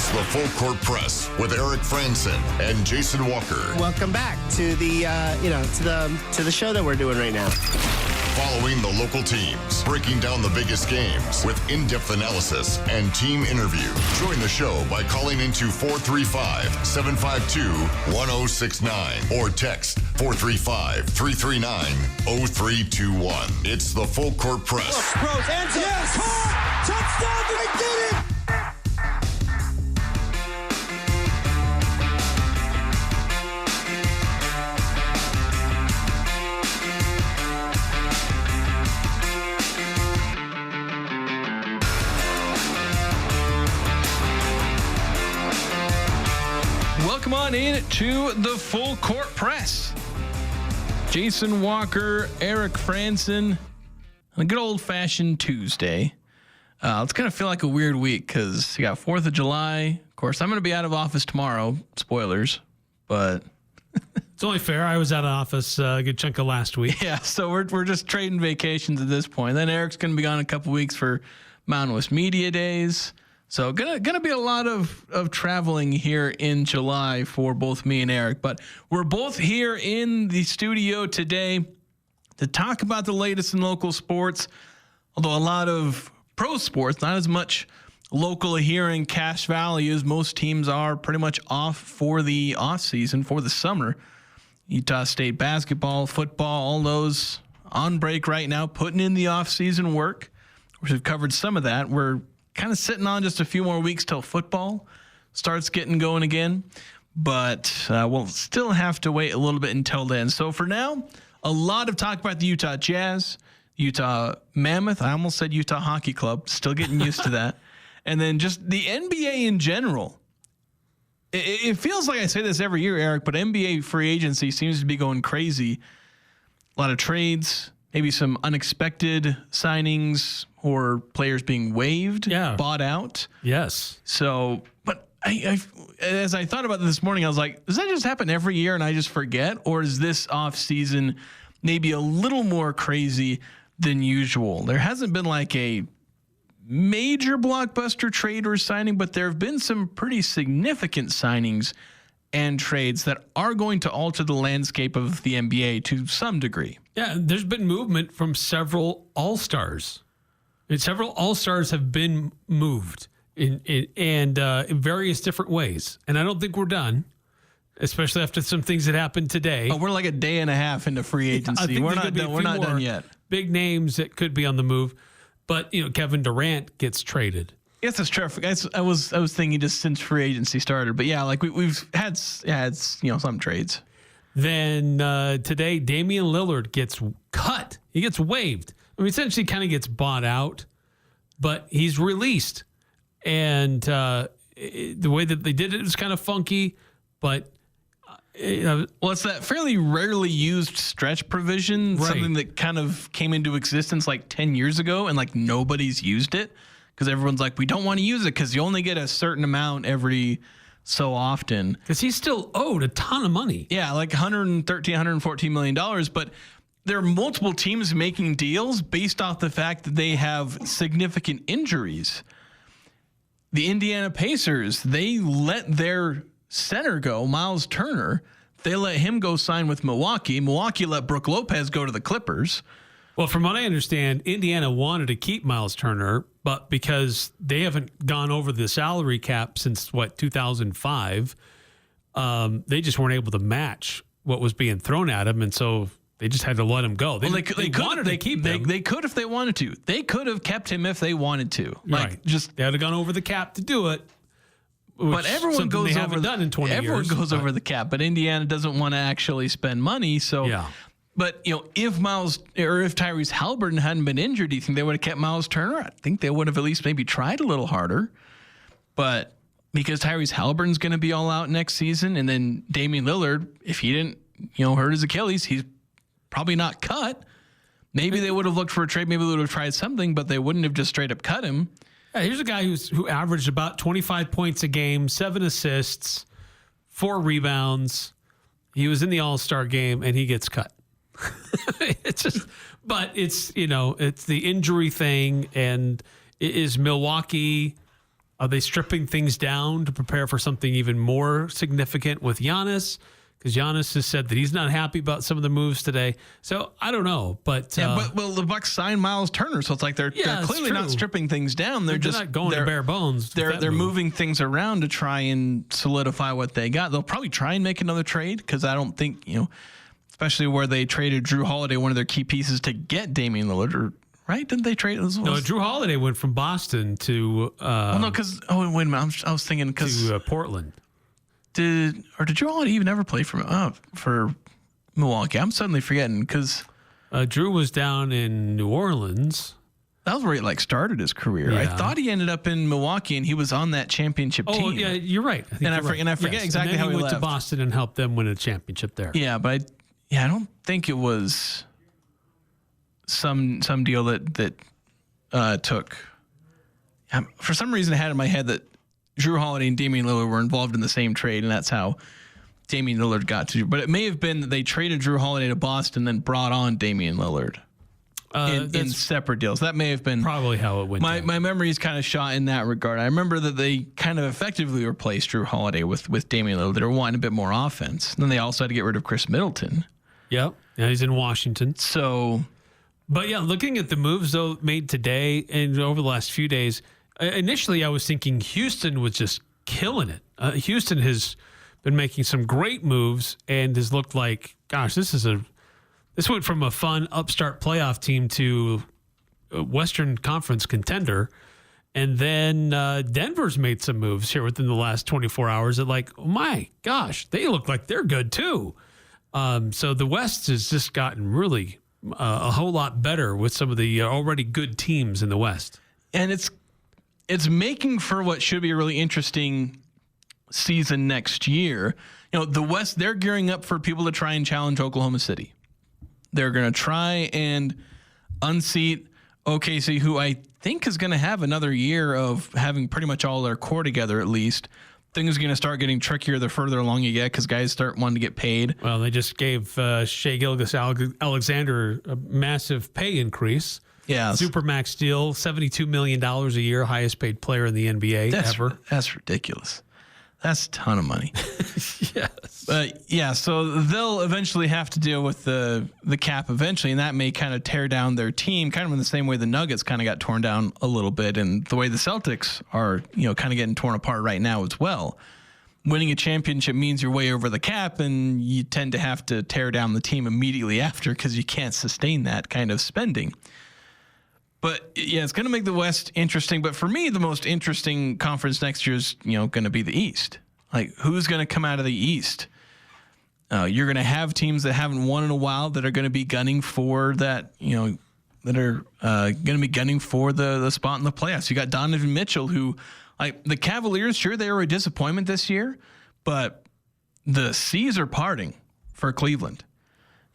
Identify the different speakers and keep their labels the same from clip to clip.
Speaker 1: It's the Full Court Press with Eric Frandsen and Jason Walker.
Speaker 2: Welcome back to the to the show that we're doing right now.
Speaker 1: Following the local teams, breaking down the biggest games with in-depth analysis and team interview. Join the show by calling into 435-752-1069 or text 435-339-0321. It's the Full Court Press.
Speaker 3: Rose, answer. Yes! Caught! Touchdown! They did it!
Speaker 4: Welcome on in to the Full Court Press. Jason Walker, Eric Frandsen, on a good old-fashioned Tuesday. It's going to feel like a weird week because you got 4th of July. Of course, I'm going to be out of office tomorrow. Spoilers, but...
Speaker 5: It's only fair. I was out of office a good chunk of last week.
Speaker 4: Yeah, so we're just trading vacations at this point. Then Eric's going to be gone a couple weeks for Mountain West Media Days. So gonna be a lot of traveling here in July for both me and Eric. But we're both here in the studio today to talk about the latest in local sports, although a lot of pro sports, not as much local here in Cache Valley, as most teams are pretty much off for the off season, for the summer. Utah State basketball, football, all those on break right now, putting in the off season work. We've covered some of that. We're kind of sitting on just a few more weeks till football starts getting going again, but we'll still have to wait a little bit until then. So for now, a lot of talk about the Utah Jazz, Utah Mammoth. I almost said Utah Hockey Club. Still getting used to that. And then just the NBA in general. It feels like I say this every year, Eric, but NBA free agency seems to be going crazy. A lot of trades, maybe some unexpected signings or players being waived, bought out.
Speaker 5: Yes.
Speaker 4: So, but I as I thought about this morning, I was like, does that just happen every year and I just forget? Or is this off season maybe a little more crazy than usual? There hasn't been like a major blockbuster trade or signing, but there have been some pretty significant signings and trades that are going to alter the landscape of the NBA to some degree.
Speaker 5: Yeah, there's been movement from several All-Stars. Several All-Stars have been moved in various different ways. And I don't think we're done, especially after some things that happened today.
Speaker 4: Oh, we're like a day and a half into free agency. We're not done. We're not done yet.
Speaker 5: Big names that could be on the move. But, Kevin Durant gets traded.
Speaker 4: Yes, that's true. I was thinking just since free agency started. But yeah, like we've had some trades.
Speaker 5: Then today, Damian Lillard gets cut. He gets waived. I mean, essentially kind of gets bought out, but he's released. And the way that they did it was kind of funky, but...
Speaker 4: well, it's that fairly rarely used stretch provision, right. Something that kind of came into existence like 10 years ago, and like nobody's used it because everyone's like, we don't want to use it because you only get a certain amount every so often.
Speaker 5: Because he's still owed a ton of money.
Speaker 4: Yeah, like $113, $114 million, but there are multiple teams making deals based off the fact that they have significant injuries. The Indiana Pacers, they let their center go, Miles Turner. They let him go sign with Milwaukee. Milwaukee let Brook Lopez go to the Clippers.
Speaker 5: Well, from what I understand, Indiana wanted to keep Miles Turner, but because they haven't gone over the salary cap since, 2005, they just weren't able to match what was being thrown at him, and so they just had to let him go. They wanted to keep him.
Speaker 4: They could if they wanted to. They could have kept him if they wanted to.
Speaker 5: Right. They had gone over the cap to do it.
Speaker 4: But everyone goes over
Speaker 5: done in 20
Speaker 4: everyone
Speaker 5: years,
Speaker 4: goes over the cap, but Indiana doesn't want to actually spend money. So,
Speaker 5: yeah.
Speaker 4: But if Tyrese Halliburton hadn't been injured, do you think they would have kept Miles Turner? I think they would have at least maybe tried a little harder. But because Tyrese Halliburton's going to be all out next season, and then Damian Lillard, if he didn't hurt his Achilles, he's probably not cut. Maybe they would have looked for a trade. Maybe they would have tried something, but they wouldn't have just straight up cut him.
Speaker 5: Yeah, here's a guy who averaged about 25 points a game, 7 assists, 4 rebounds. He was in the All-Star game, and he gets cut. It's the injury thing, and is Milwaukee Are they stripping things down to prepare for something even more significant with Giannis? Because Giannis has said that he's not happy about some of the moves today. So I don't know, but
Speaker 4: the Bucks signed Miles Turner, so it's like they're clearly not stripping things down. They're just
Speaker 5: not going to bare bones.
Speaker 4: They're moving things around to try and solidify what they got. They'll probably try and make another trade because I don't think especially where they traded Drew Holiday, one of their key pieces to get Damian Lillard. Right? Didn't they trade?
Speaker 5: No, Drew Holiday went from Boston to.
Speaker 4: Wait a minute. I was thinking
Speaker 5: to Portland.
Speaker 4: Did Drew Holiday even ever play for Milwaukee? I'm suddenly forgetting because
Speaker 5: Drew was down in New Orleans.
Speaker 4: That was where he started his career. Yeah. I thought he ended up in Milwaukee and he was on that championship team.
Speaker 5: Oh yeah, you're right.
Speaker 4: I forget exactly how he
Speaker 5: went
Speaker 4: left.
Speaker 5: to Boston and helped them win a championship there.
Speaker 4: Yeah, but I don't think it was some deal that took. For some reason, I had in my head that Drew Holiday and Damian Lillard were involved in the same trade, and that's how Damian Lillard got to. But it may have been that they traded Drew Holiday to Boston, then brought on Damian Lillard in separate deals. That may have been
Speaker 5: probably how it went.
Speaker 4: My memory is kind of shot in that regard. I remember that they kind of effectively replaced Drew Holiday with Damian Lillard. They were wanting a bit more offense. And then they also had to get rid of Chris Middleton.
Speaker 5: Yep. Yeah, he's in Washington.
Speaker 4: So,
Speaker 5: but yeah, looking at the moves though made today and over the last few days. Initially, I was thinking Houston was just killing it. Houston has been making some great moves and has looked like, gosh, this went from a fun upstart playoff team to a Western Conference contender. And then Denver's made some moves here within the last 24 hours that oh my gosh, they look like they're good too. So the West has just gotten really a whole lot better with some of the already good teams in the West.
Speaker 4: And it's making for what should be a really interesting season next year. The West, they're gearing up for people to try and challenge Oklahoma City. They're going to try and unseat OKC, who I think is going to have another year of having pretty much all their core together at least. Things are going to start getting trickier the further along you get because guys start wanting to get paid.
Speaker 5: Well, they just gave Shai Gilgeous-Alexander a massive pay increase.
Speaker 4: Yeah,
Speaker 5: Supermax deal, $72 million a year, highest paid player in the NBA ever.
Speaker 4: That's ridiculous. That's a ton of money.
Speaker 5: Yes.
Speaker 4: But yeah, so they'll eventually have to deal with the cap eventually, and that may kind of tear down their team, kind of in the same way the Nuggets kind of got torn down a little bit, and the way the Celtics are, kind of getting torn apart right now as well. Winning a championship means you're way over the cap, and you tend to have to tear down the team immediately after because you can't sustain that kind of spending. But yeah, it's going to make the West interesting. But for me, the most interesting conference next year is, going to be the East. Who's going to come out of the East? You're going to have teams that haven't won in a while that are going to be gunning for that, that are going to be gunning for the spot in the playoffs. You got Donovan Mitchell, who, the Cavaliers, sure, they were a disappointment this year, but the seas are parting for Cleveland.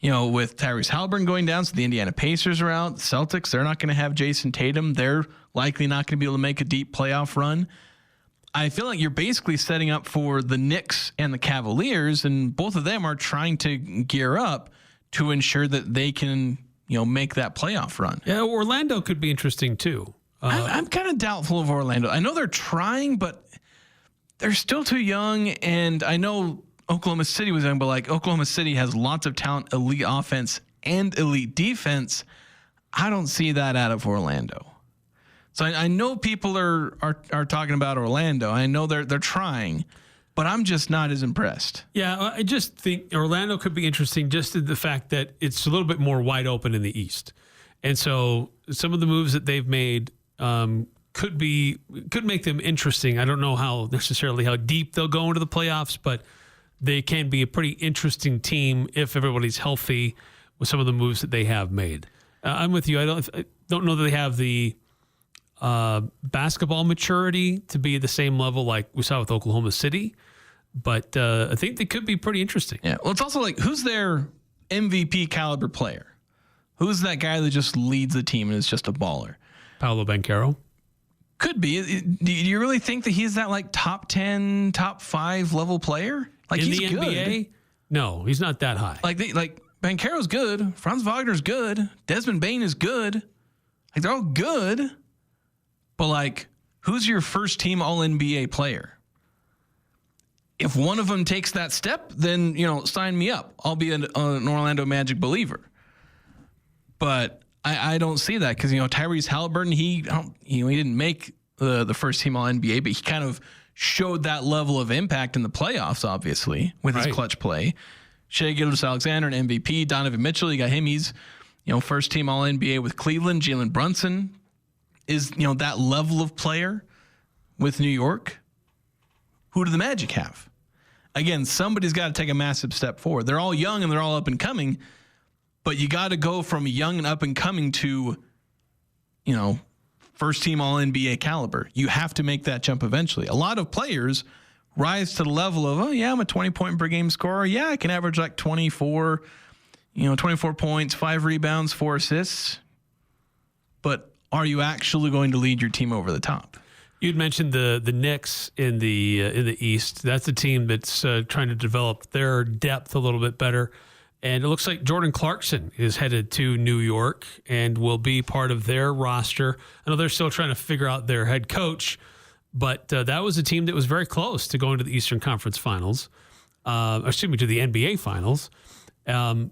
Speaker 4: With Tyrese Halliburton going down, so the Indiana Pacers are out. The Celtics, they're not going to have Jason Tatum. They're likely not going to be able to make a deep playoff run. I feel like you're basically setting up for the Knicks and the Cavaliers, and both of them are trying to gear up to ensure that they can, make that playoff run.
Speaker 5: Yeah, Orlando could be interesting too.
Speaker 4: I'm kind of doubtful of Orlando. I know they're trying, but they're still too young, and I know Oklahoma City was young, but Oklahoma City has lots of talent, elite offense and elite defense. I don't see that out of Orlando. So I know people are talking about Orlando. I know they're trying, but I'm just not as impressed.
Speaker 5: Yeah, I just think Orlando could be interesting just in the fact that it's a little bit more wide open in the East. And so some of the moves that they've made could make them interesting. I don't know how deep they'll go into the playoffs, but they can be a pretty interesting team if everybody's healthy with some of the moves that they have made. I'm with you. I don't know that they have the basketball maturity to be at the same level like we saw with Oklahoma City, but I think they could be pretty interesting.
Speaker 4: Yeah. Well, it's also who's their MVP caliber player? Who's that guy that just leads the team and is just a baller?
Speaker 5: Paolo Banchero. Could
Speaker 4: be. Do you really think that he's that top 10, top 5 level player?
Speaker 5: In
Speaker 4: he's
Speaker 5: the
Speaker 4: good.
Speaker 5: NBA? No, he's not that high.
Speaker 4: Banchero's good. Franz Wagner's good. Desmond Bane is good. They're all good. But who's your first team All-NBA player? If one of them takes that step, then, sign me up. I'll be an Orlando Magic believer. But I don't see that because, Tyrese Halliburton, he didn't make the first team All-NBA, but he kind of showed that level of impact in the playoffs, obviously, with his clutch play. Shai Gilgeous-Alexander, an MVP. Donovan Mitchell, you got him. He's, first team All-NBA with Cleveland. Jalen Brunson is, that level of player with New York. Who do the Magic have? Again, somebody's got to take a massive step forward. They're all young and they're all up and coming, but you got to go from young and up and coming to, first team All-NBA caliber. You have to make that jump eventually. A lot of players rise to the level of, I'm a 20-point per game scorer. Yeah, I can average like 24 points, 5 rebounds, 4 assists. But are you actually going to lead your team over the top?
Speaker 5: You'd mentioned the Knicks in the East. That's a team that's trying to develop their depth a little bit better. And it looks like Jordan Clarkson is headed to New York and will be part of their roster. I know they're still trying to figure out their head coach, but that was a team that was very close to going to the Eastern Conference Finals. To the NBA Finals. That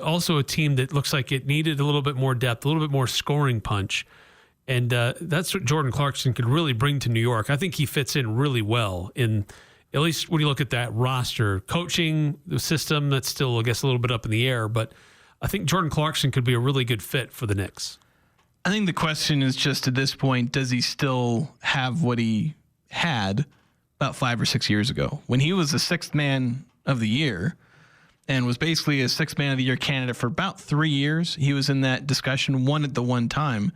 Speaker 5: also a team that looks like it needed a little bit more depth, a little bit more scoring punch. And that's what Jordan Clarkson could really bring to New York. I think he fits in really well in, at least when you look at that roster. Coaching, the system, that's still, I guess, a little bit up in the air. But I think Jordan Clarkson could be a really good fit for the Knicks.
Speaker 4: I think the question is just at this point, does he still have what he had about 5 or 6 years ago? When he was the 6th man of the year and was basically a 6th man of the year candidate for about 3 years. He was in that discussion, won at the one time.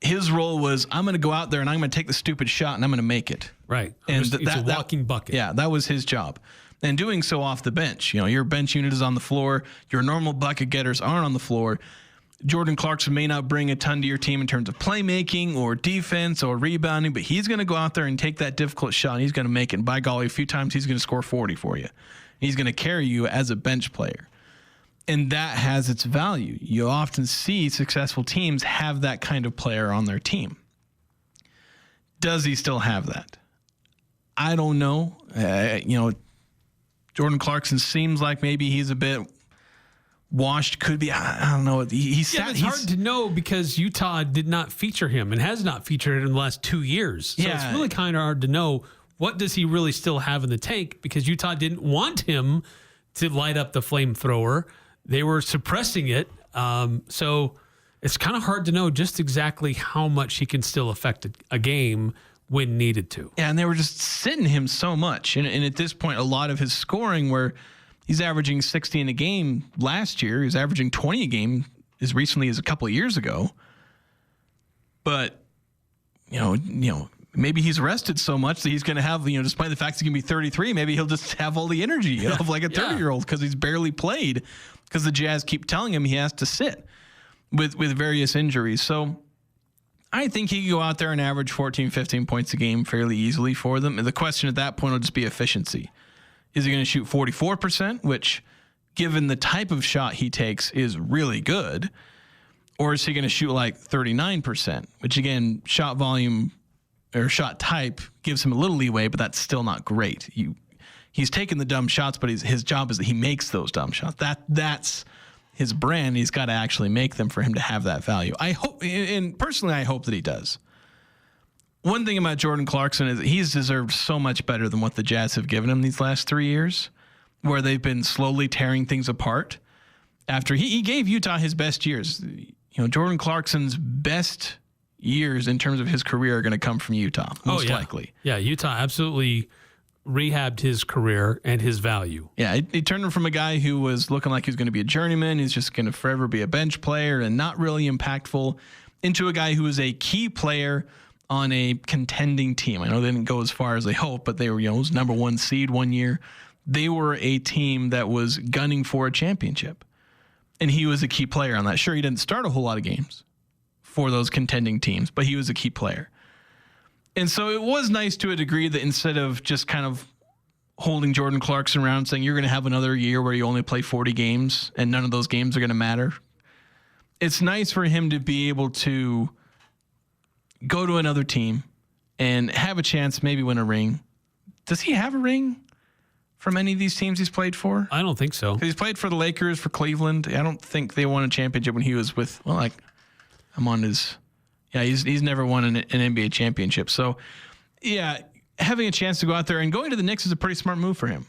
Speaker 4: His role was, I'm going to go out there and I'm going to take the stupid shot and I'm going to make it.
Speaker 5: Right.
Speaker 4: And
Speaker 5: it's a walking bucket.
Speaker 4: Yeah, that was his job. And doing so off the bench. Your bench unit is on the floor. Your normal bucket getters aren't on the floor. Jordan Clarkson may not bring a ton to your team in terms of playmaking or defense or rebounding, but he's going to go out there and take that difficult shot and he's going to make it. And by golly, a few times he's going to score 40 for you. He's going to carry you as a bench player. And that has its value. You often see successful teams have that kind of player on their team. Does he still have that? I don't know. Jordan Clarkson seems like maybe he's a bit washed. Could be. I don't know.
Speaker 5: It's hard to know because Utah did not feature him and has not featured him in the last 2 years. So it's really kind of hard to know what does he really still have in the tank because Utah didn't want him to light up the flamethrower. They were suppressing it. So it's kind of hard to know just exactly how much he can still affect a game when needed to.
Speaker 4: Yeah, and they were just sitting him so much. And at this point, a lot of his scoring where he's averaging 60 in a game last year. He was averaging 20 a game as recently as a couple of years ago. But, maybe he's rested so much that he's going to have, despite the fact he's going to be 33, maybe he'll just have all the energy of like a 30-year-old because he's barely played because the Jazz keep telling him he has to sit with various injuries. So I think he could go out there and average 14, 15 points a game fairly easily for them. And the question at that point will just be efficiency. Is he going to shoot 44%, which given the type of shot he takes is really good? Or is he going to shoot like 39%, which again, shot volume or shot type gives him a little leeway, but that's still not great. He's taking the dumb shots, but his job is that he makes those dumb shots. That's his brand. He's got to actually make them for him to have that value. I hope, and personally, I hope that he does. One thing about Jordan Clarkson is that he's deserved so much better than what the Jazz have given him these last 3 years, where they've been slowly tearing things apart. After he gave Utah his best years, Jordan Clarkson's best years in terms of his career are going to come from Utah, most likely.
Speaker 5: Yeah, Utah absolutely rehabbed his career and his value.
Speaker 4: Yeah, he turned him from a guy who was looking like he was going to be a journeyman, he's just going to forever be a bench player and not really impactful, into a guy who was a key player on a contending team. I know they didn't go as far as they hoped, but they were, was number 1 seed one year. They were a team that was gunning for a championship. And he was a key player on that. Sure, he didn't start a whole lot of games for those contending teams, but he was a key player. And so it was nice to a degree that instead of just kind of holding Jordan Clarkson around saying you're going to have another year where you only play 40 games and none of those games are going to matter, it's nice for him to be able to go to another team and have a chance, maybe win a ring. Does he have a ring from any of these teams he's played for?
Speaker 5: I don't think so.
Speaker 4: He's played for the Lakers, for Cleveland. I don't think they won a championship when he was with, I'm on his, he's never won an NBA championship. So, yeah, having a chance to go out there and going to the Knicks is a pretty smart move for him.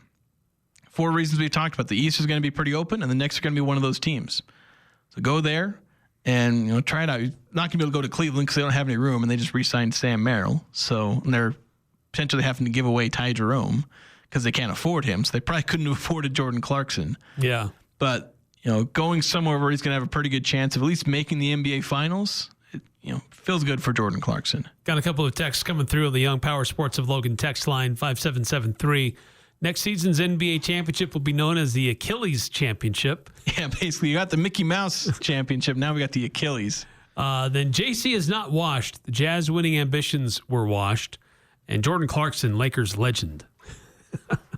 Speaker 4: For reasons we've talked about. The East is going to be pretty open, and the Knicks are going to be one of those teams. So go there and try it out. You're not going to be able to go to Cleveland because they don't have any room, and they just re-signed Sam Merrill. So they're potentially having to give away Ty Jerome because they can't afford him. So they probably couldn't have afforded Jordan Clarkson.
Speaker 5: Yeah.
Speaker 4: But going somewhere where he's going to have a pretty good chance of at least making the NBA Finals, it feels good for Jordan Clarkson.
Speaker 5: Got a couple of texts coming through on the Young Power Sports of Logan text line 5773. Next season's NBA championship will be known as the Achilles Championship.
Speaker 4: Yeah, basically, you got the Mickey Mouse Championship. Now we got the Achilles.
Speaker 5: Then JC is not washed. The Jazz winning ambitions were washed. And Jordan Clarkson, Lakers legend.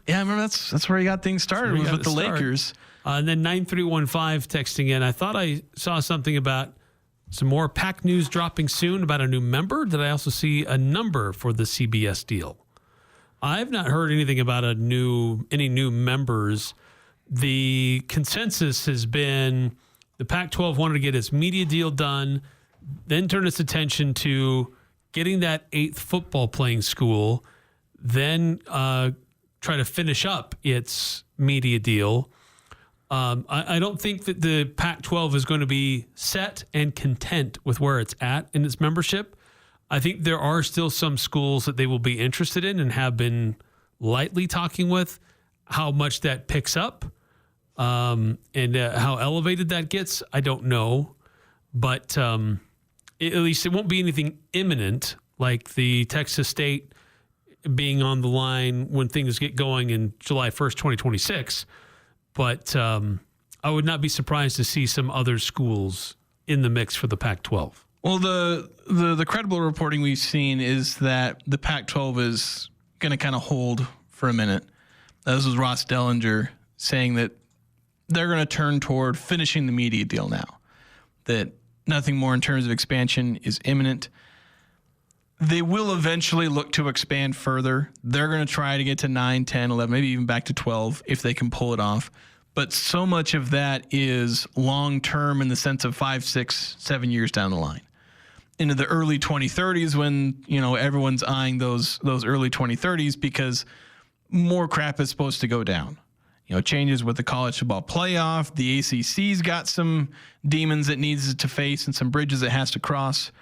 Speaker 4: Yeah, I remember that's where he got things started, was with the Lakers.
Speaker 5: And then 9315 texting in, I thought I saw something about some more PAC news dropping soon about a new member. Did I also see a number for the CBS deal? I've not heard anything about any new members. The consensus has been the Pac-12 wanted to get its media deal done, then turn its attention to getting that 8th football playing school, then try to finish up its media deal. I don't think that the Pac-12 is going to be set and content with where it's at in its membership. I think there are still some schools that they will be interested in and have been lightly talking with. How much that picks up and how elevated that gets, I don't know. But at least it won't be anything imminent like the Texas State being on the line when things get going in July 1st, 2026. But I would not be surprised to see some other schools in the mix for the Pac-12.
Speaker 4: Well, the credible reporting we've seen is that the Pac-12 is going to kind of hold for a minute. This was Ross Dellinger saying that they're going to turn toward finishing the media deal now, that nothing more in terms of expansion is imminent. They will eventually look to expand further. They're going to try to get to 9, 10, 11, maybe even back to 12 if they can pull it off. But so much of that is long-term in the sense of 5, 6, 7 years down the line. Into the early 2030s when, everyone's eyeing those early 2030s because more crap is supposed to go down. Changes with the college football playoff. The ACC's got some demons it needs to face and some bridges it has to cross.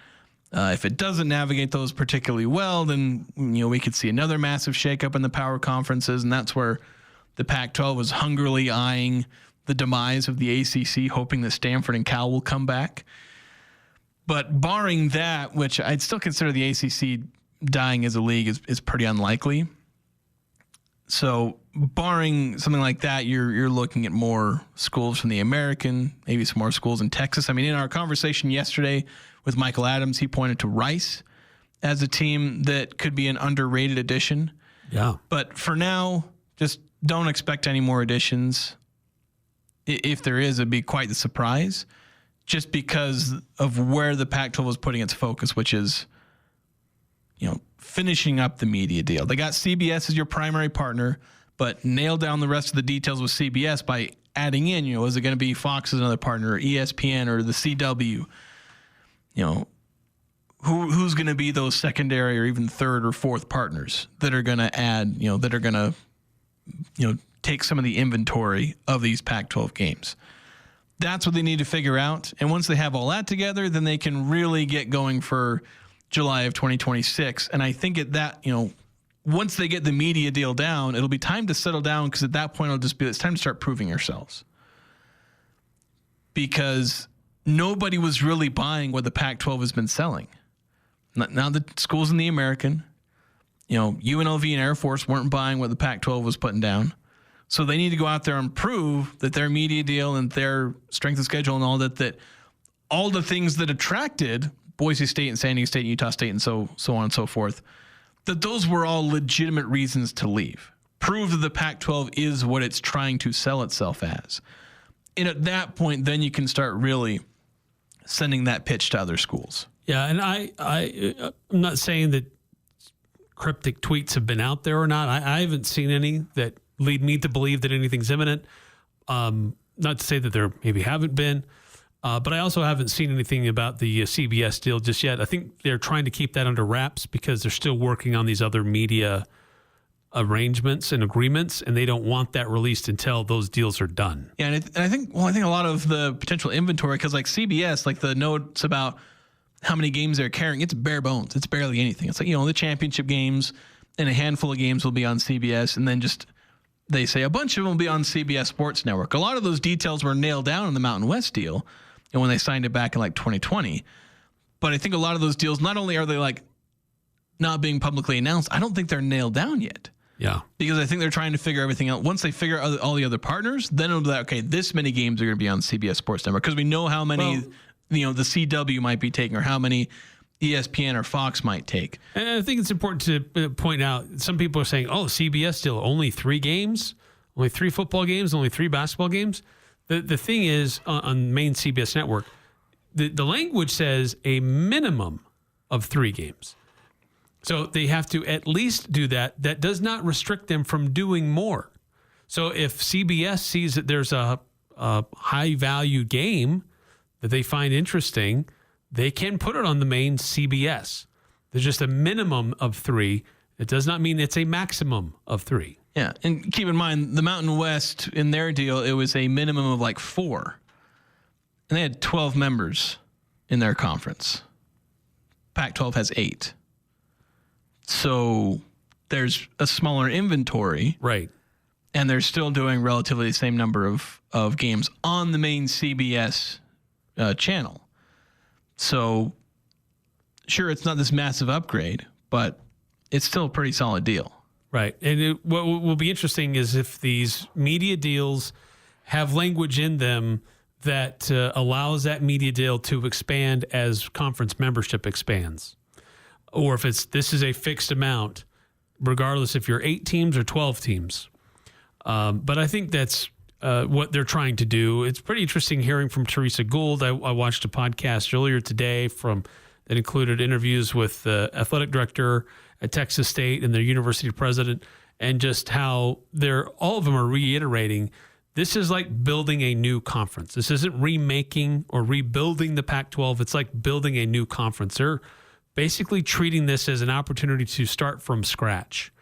Speaker 4: If it doesn't navigate those particularly well, then, we could see another massive shakeup in the power conferences. And that's where the Pac-12 was hungrily eyeing the demise of the ACC, hoping that Stanford and Cal will come back. But barring that, which I'd still consider the ACC dying as a league is pretty unlikely. So barring something like that, you're looking at more schools from the American, maybe some more schools in Texas. I mean, in our conversation yesterday with Michael Adams, he pointed to Rice as a team that could be an underrated addition.
Speaker 5: Yeah.
Speaker 4: But for now, just don't expect any more additions. If there is, it'd be quite the surprise, just because of where the Pac-12 was putting its focus, which is, finishing up the media deal. They got CBS as your primary partner, but nail down the rest of the details with CBS by adding in, is it going to be Fox as another partner, or ESPN, or the CW? Who's going to be those secondary or even third or fourth partners that are going to add, that are going to, take some of the inventory of these Pac-12 games. That's what they need to figure out. And once they have all that together, then they can really get going for July of 2026. And I think at that, once they get the media deal down, it'll be time to settle down, because at that point it'll just be, it's time to start proving ourselves. Because nobody was really buying what the Pac-12 has been selling. Now the schools in the American, UNLV and Air Force weren't buying what the Pac-12 was putting down. So they need to go out there and prove that their media deal and their strength of schedule and all that all the things that attracted Boise State and San Diego State and Utah State and so on and so forth, that those were all legitimate reasons to leave. Prove that the Pac-12 is what it's trying to sell itself as. And at that point, then you can start really sending that pitch to other schools.
Speaker 5: Yeah, and I'm not saying that cryptic tweets have been out there or not. I haven't seen any that lead me to believe that anything's imminent. Not to say that there maybe haven't been, but I also haven't seen anything about the CBS deal just yet. I think they're trying to keep that under wraps because they're still working on these other media arrangements and agreements, and they don't want that released until those deals are done.
Speaker 4: Yeah, and I think a lot of the potential inventory, because like CBS, like the notes about how many games they're carrying, it's bare bones. It's barely anything. It's like, the championship games and a handful of games will be on CBS, and then just they say a bunch of them will be on CBS Sports Network. A lot of those details were nailed down in the Mountain West deal, and when they signed it back in like 2020. But I think a lot of those deals, not only are they like not being publicly announced, I don't think they're nailed down yet.
Speaker 5: Yeah.
Speaker 4: Because I think they're trying to figure everything out. Once they figure out all the other partners, then it'll be like, okay, this many games are going to be on CBS Sports Network, because we know how many, the CW might be taking, or how many ESPN or Fox might take.
Speaker 5: And I think it's important to point out, some people are saying, CBS deal, only 3 games, only 3 football games, only 3 basketball games. The thing is, on main CBS network, the language says a minimum of 3 games. So they have to at least do that. That does not restrict them from doing more. So if CBS sees that there's a high value game that they find interesting, they can put it on the main CBS. There's just a minimum of 3. It does not mean it's a maximum of 3.
Speaker 4: Yeah, and keep in mind, the Mountain West, in their deal, it was a minimum of like 4. And they had 12 members in their conference. Pac-12 has 8. So there's a smaller inventory.
Speaker 5: Right.
Speaker 4: And they're still doing relatively the same number of games on the main CBS channel. So, sure, it's not this massive upgrade, but it's still a pretty solid deal.
Speaker 5: Right. And what will be interesting is if these media deals have language in them that allows that media deal to expand as conference membership expands. Or if this is a fixed amount, regardless if you're 8 teams or 12 teams. But I think that's what they're trying to do. It's pretty interesting hearing from Teresa Gould. I watched a podcast earlier today that included interviews with the athletic director at Texas State and their university president, and just how all of them are reiterating this is like building a new conference. This isn't remaking or rebuilding the Pac-12. It's like building a new conference. They're basically treating this as an opportunity to start from scratch.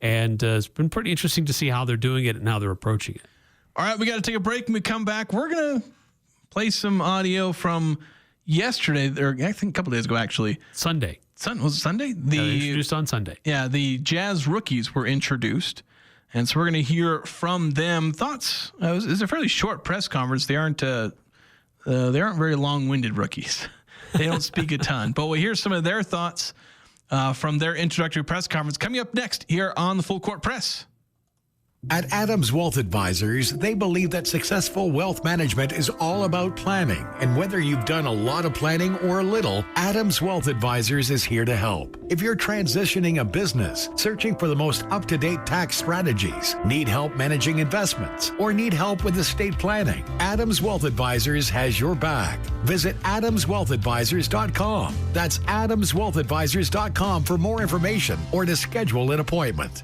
Speaker 5: And it's been pretty interesting to see how they're doing it and how they're approaching it.
Speaker 4: All right, we got to take a break. When we come back, we're going to play some audio from yesterday, or I think a couple days ago, actually.
Speaker 5: Sunday.
Speaker 4: Was it Sunday?
Speaker 5: They introduced on Sunday.
Speaker 4: Yeah, the Jazz rookies were introduced. And so we're going to hear from them thoughts. It's a fairly short press conference. They aren't very long-winded rookies. They don't speak a ton. But we'll hear some of their thoughts from their introductory press conference coming up next here on the Full Court Press.
Speaker 6: At Adams Wealth Advisors, they believe that successful wealth management is all about planning. And whether you've done a lot of planning or a little, Adams Wealth Advisors is here to help. If you're transitioning a business, searching for the most up-to-date tax strategies, need help managing investments, or need help with estate planning, Adams Wealth Advisors has your back. Visit adamswealthadvisors.com. That's adamswealthadvisors.com for more information or to schedule an appointment.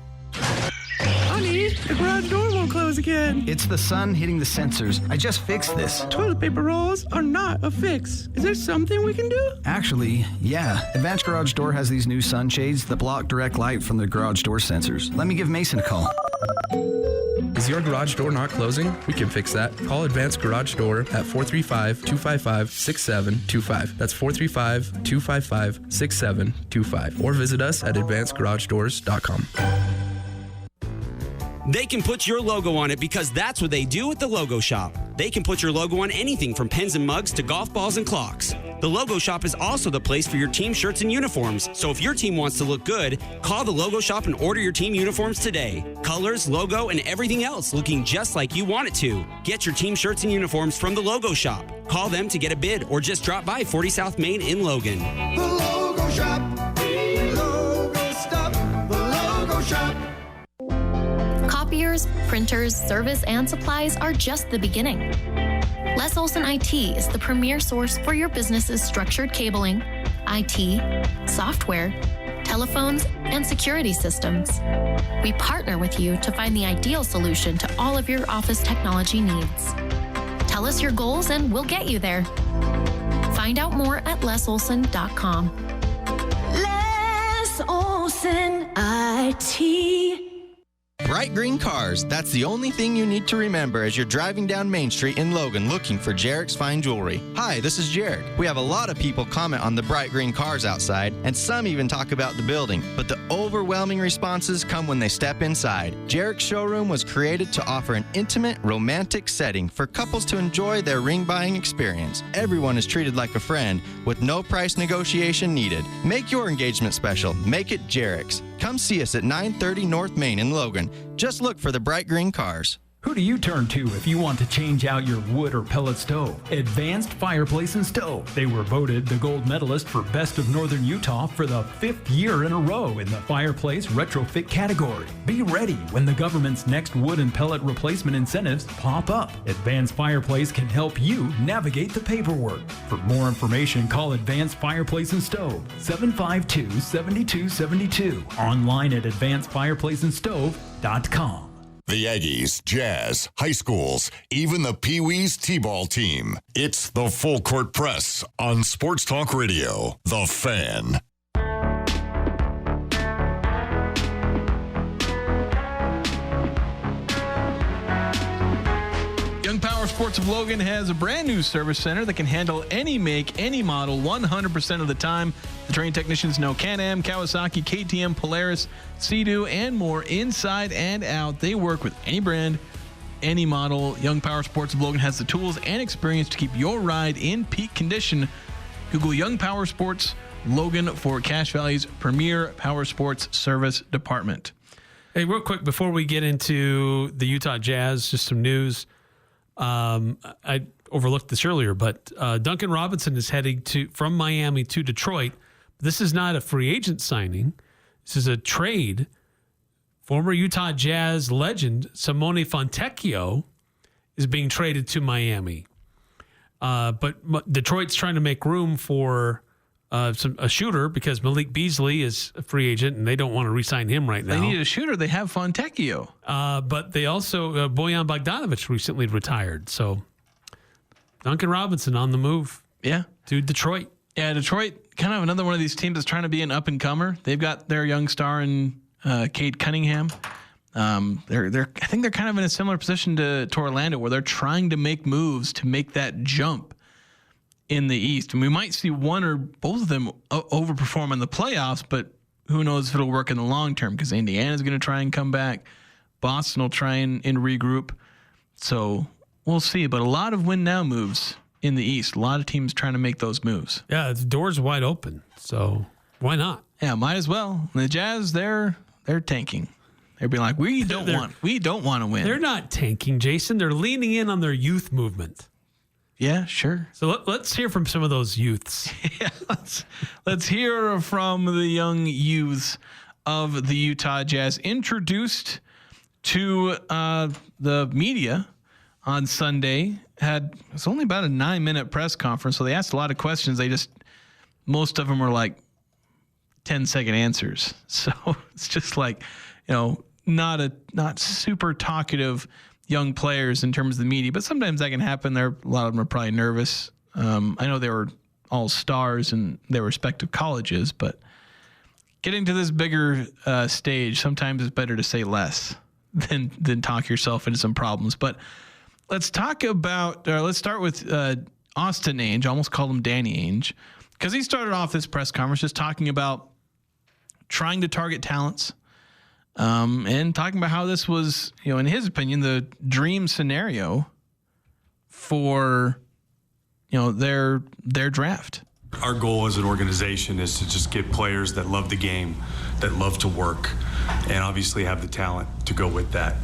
Speaker 2: Honey, the garage door won't close again.
Speaker 7: It's the sun hitting the sensors. I just fixed this.
Speaker 2: Toilet paper rolls are not a fix. Is there something we can do?
Speaker 7: Actually, yeah. Advanced Garage Door has these new sunshades that block direct light from the garage door sensors. Let me give Mason a call.
Speaker 8: Is your garage door not closing? We can fix that. Call Advanced Garage Door at 435-255-6725. That's 435-255-6725. Or visit us at advancedgaragedoors.com.
Speaker 9: They can put your logo on it because that's what they do at the Logo Shop. They can put your logo on anything from pens and mugs to golf balls and clocks. The Logo Shop is also the place for your team shirts and uniforms. So if your team wants to look good, call the Logo Shop and order your team uniforms today. Colors, logo, and everything else looking just like you want it to. Get your team shirts and uniforms from the Logo Shop. Call them to get a bid or just drop by 40 South Main in Logan.
Speaker 3: The Logo Shop. Logo Stop. The Logo Shop.
Speaker 10: Copiers, printers, service, and supplies are just the beginning. Les Olson IT is the premier source for your business's structured cabling, IT, software, telephones, and security systems. We partner with you to find the ideal solution to all of your office technology needs. Tell us your goals and we'll get you there. Find out more at lesolson.com.
Speaker 3: Les Olson IT.
Speaker 11: Bright green cars, that's the only thing you need to remember as you're driving down Main Street in Logan looking for Jarek's Fine Jewelry. Hi, this is Jarek. We have a lot of people comment on the bright green cars outside, and some even talk about the building, but the overwhelming responses come when they step inside. Jarek's showroom was created to offer an intimate, romantic setting for couples to enjoy their ring buying experience. Everyone is treated like a friend with no price negotiation needed. Make your engagement special. Make it Jarek's. Come see us at 930 North Main in Logan. Just look for the bright green cars.
Speaker 12: Who do you turn to if you want to change out your wood or pellet stove? Advanced Fireplace and Stove. They were voted the gold medalist for Best of Northern Utah for the 5th year in a row in the fireplace retrofit category. Be ready when the government's next wood and pellet replacement incentives pop up. Advanced Fireplace can help you navigate the paperwork. For more information, call Advanced Fireplace and Stove, 752-7272. Online at advancedfireplaceandstove.com.
Speaker 1: The Aggies, Jazz, high schools, even the Pee Wees T-ball team. It's the Full Court Press on Sports Talk Radio, The Fan.
Speaker 4: Young Power Sports of Logan has a brand new service center that can handle any make, any model 100% of the time. The trained technicians know Can-Am, Kawasaki, KTM, Polaris, Sea-Doo, and more inside and out. They work with any brand, any model. Young Power Sports of Logan has the tools and experience to keep your ride in peak condition. Google Young Power Sports Logan for Cache Valley's premier power sports service department.
Speaker 5: Hey, real quick, before we get into the Utah Jazz, just some news. I overlooked this earlier, but Duncan Robinson is heading from Miami to Detroit. This is not a free agent signing. This is a trade. Former Utah Jazz legend Simone Fontecchio is being traded to Miami. But Detroit's trying to make room for a shooter because Malik Beasley is a free agent and they don't want to re-sign him right now.
Speaker 4: They need a shooter. They have Fontecchio.
Speaker 5: But they also, Bojan Bogdanovic recently retired. So Duncan Robinson on the move.
Speaker 4: Yeah.
Speaker 5: To Detroit.
Speaker 4: Yeah, Detroit, kind of another one of these teams that's trying to be an up-and-comer. They've got their young star in Cade Cunningham. I think they're kind of in a similar position to Orlando where they're trying to make moves to make that jump in the East. And we might see one or both of them overperform in the playoffs, but who knows if it'll work in the long term because Indiana's going to try and come back. Boston will try and regroup. So we'll see. But a lot of win now moves in the East. A lot of teams trying to make those moves.
Speaker 5: Yeah, the door's wide open. So why not?
Speaker 4: Yeah, might as well. The Jazz, they're tanking. They're being like, we don't want to win.
Speaker 5: They're not tanking, Jason. They're leaning in on their youth movement.
Speaker 4: Yeah, sure.
Speaker 5: So let's hear from some of those youths.
Speaker 4: Yeah, let's hear from the young youths of the Utah Jazz introduced to the media on Sunday. It's only about a 9-minute press conference, so they asked a lot of questions. Most of them were like 10-second answers. So it's just like, not super talkative young players in terms of the media, but sometimes that can happen. A lot of them are probably nervous. I know they were all stars in their respective colleges, but getting to this bigger stage, sometimes it's better to say less than talk yourself into some problems. But let's start with Austin Ainge. I almost called him Danny Ainge because he started off this press conference just talking about trying to target talents. And talking about how this was, in his opinion, the dream scenario for, their draft.
Speaker 13: Our goal as an organization is to just get players that love the game, that love to work, and obviously have the talent to go with that.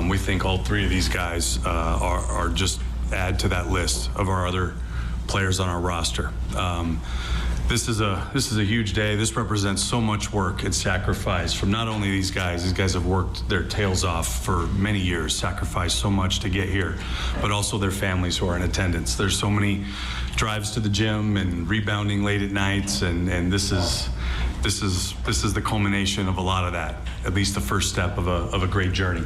Speaker 13: We think all three of these guys are just add to that list of our other players on our roster. This is a huge day. This represents so much work and sacrifice from not only these guys. These guys have worked their tails off for many years, sacrificed so much to get here, but also their families who are in attendance. There's so many drives to the gym and rebounding late at nights, and this is the culmination of a lot of that. At least the first step of a great journey.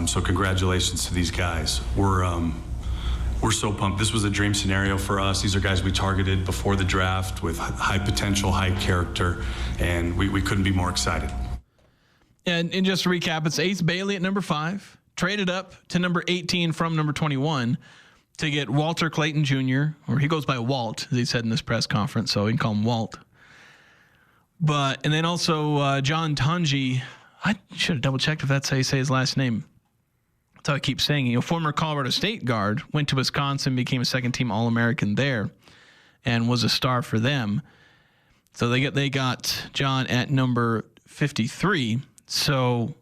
Speaker 13: So congratulations to these guys. We're so pumped. This was a dream scenario for us. These are guys we targeted before the draft with high potential, high character, and we couldn't be more excited.
Speaker 4: And just to recap, it's Ace Bailey at number 5, traded up to number 18 from number 21 to get Walter Clayton Jr., or he goes by Walt, as he said in this press conference, so we can call him Walt. And then also John Tonji. I should have double-checked if that's how you say his last name. That's how I keep saying it. Former Colorado State guard, went to Wisconsin, became a second-team All-American there, and was a star for them. So they got John at number 53. So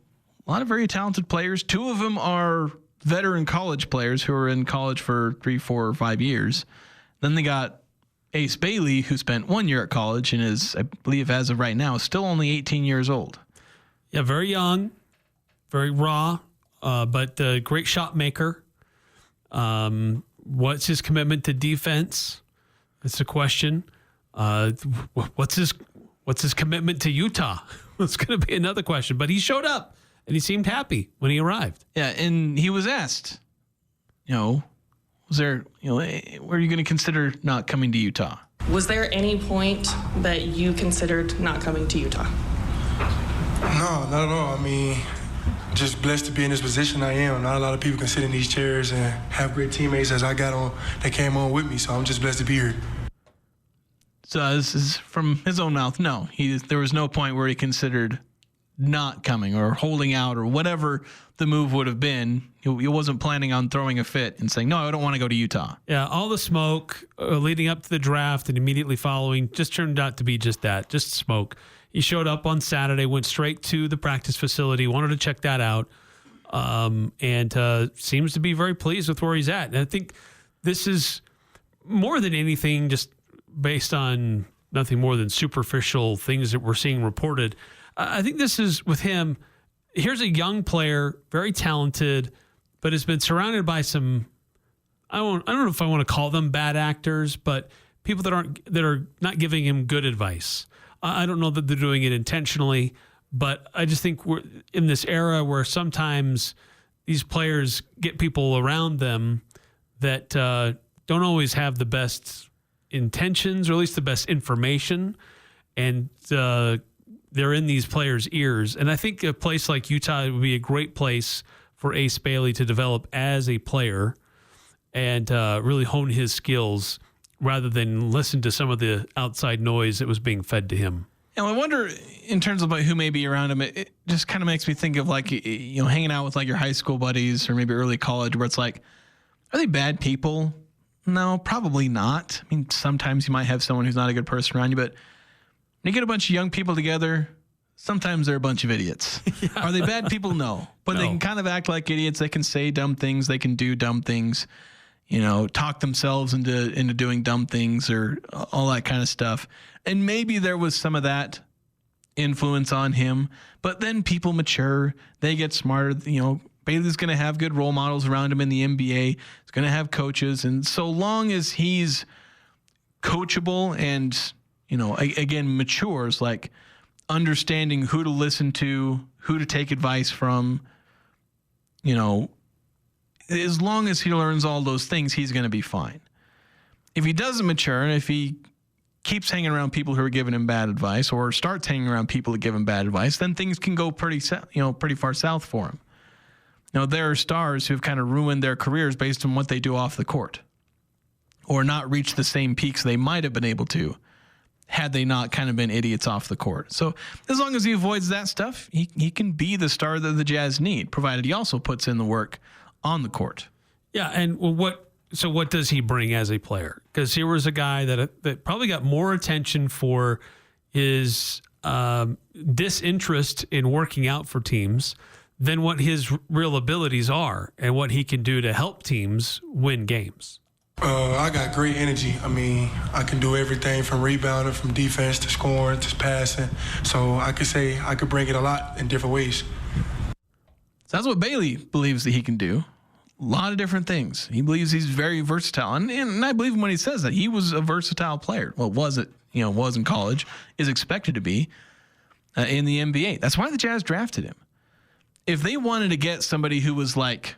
Speaker 4: a lot of very talented players. 2 of them are veteran college players who were in college for 3, 4, or 5 years. Then they got Ace Bailey, who spent 1 year at college and is, I believe, as of right now, still only 18 years old.
Speaker 5: Yeah, very young, very raw, but a great shot maker. What's his commitment to defense? That's the question. What's his commitment to Utah? That's going to be another question. But he showed up, and he seemed happy when he arrived.
Speaker 4: Yeah, and he was asked, was there, were you going to consider not coming to Utah?
Speaker 14: Was there any point that you considered not coming to Utah?
Speaker 15: No, not at all. I mean, just blessed to be in this position I am. Not a lot of people can sit in these chairs and have great teammates as I got on that came on with me. So I'm just blessed to be here.
Speaker 4: So this is from his own mouth. No, there was no point where he considered not coming or holding out or whatever the move would have been. He wasn't planning on throwing a fit and saying, no, I don't want to go to Utah.
Speaker 5: Yeah, all the smoke leading up to the draft and immediately following just turned out to be just that, just smoke. He showed up on Saturday, went straight to the practice facility, wanted to check that out, and seems to be very pleased with where he's at. And I think this is more than anything just based on nothing more than superficial things that we're seeing reported. I think this is with him. Here's a young player, very talented, but has been surrounded by some, I don't know if I want to call them bad actors, but people that are not giving him good advice. I don't know that they're doing it intentionally, but I just think we're in this era where sometimes these players get people around them that don't always have the best intentions, or at least the best information, and they're in these players' ears. And I think a place like Utah would be a great place for Ace Bailey to develop as a player and really hone his skills, rather than listen to some of the outside noise that was being fed to him.
Speaker 4: And I wonder, in terms of who may be around him, it just kind of makes me think of hanging out with your high school buddies or maybe early college, where it's like, are they bad people? No, probably not. I mean, sometimes you might have someone who's not a good person around you, but when you get a bunch of young people together, sometimes they're a bunch of idiots. Yeah. Are they bad people? No. But no. They can kind of act like idiots. They can say dumb things. They can do dumb things. Talk themselves into doing dumb things or all that kind of stuff. And maybe there was some of that influence on him, but then people mature, they get smarter. Bailey's going to have good role models around him in the NBA. He's going to have coaches. And so long as he's coachable and, again, matures, like understanding who to listen to, who to take advice from, as long as he learns all those things, he's going to be fine. If he doesn't mature, and if he keeps hanging around people who are giving him bad advice, or starts hanging around people that give him bad advice, then things can go pretty far south for him. There are stars who've kind of ruined their careers based on what they do off the court, or not reached the same peaks they might have been able to had they not kind of been idiots off the court. So as long as he avoids that stuff, he can be the star that the Jazz need, provided he also puts in the work on the court.
Speaker 5: Yeah, and what does he bring as a player? Because here was a guy that probably got more attention for his disinterest in working out for teams than what his real abilities are and what he can do to help teams win games.
Speaker 15: I got great energy. I mean, I can do everything from rebounding, from defense to scoring to passing. So I could say I could bring it a lot in different ways.
Speaker 4: So that's what Bailey believes that he can do. A lot of different things. He believes he's very versatile. And I believe him when he says that. He was a versatile player. Well, was in college, is expected to be in the NBA. That's why the Jazz drafted him. If they wanted to get somebody who was like,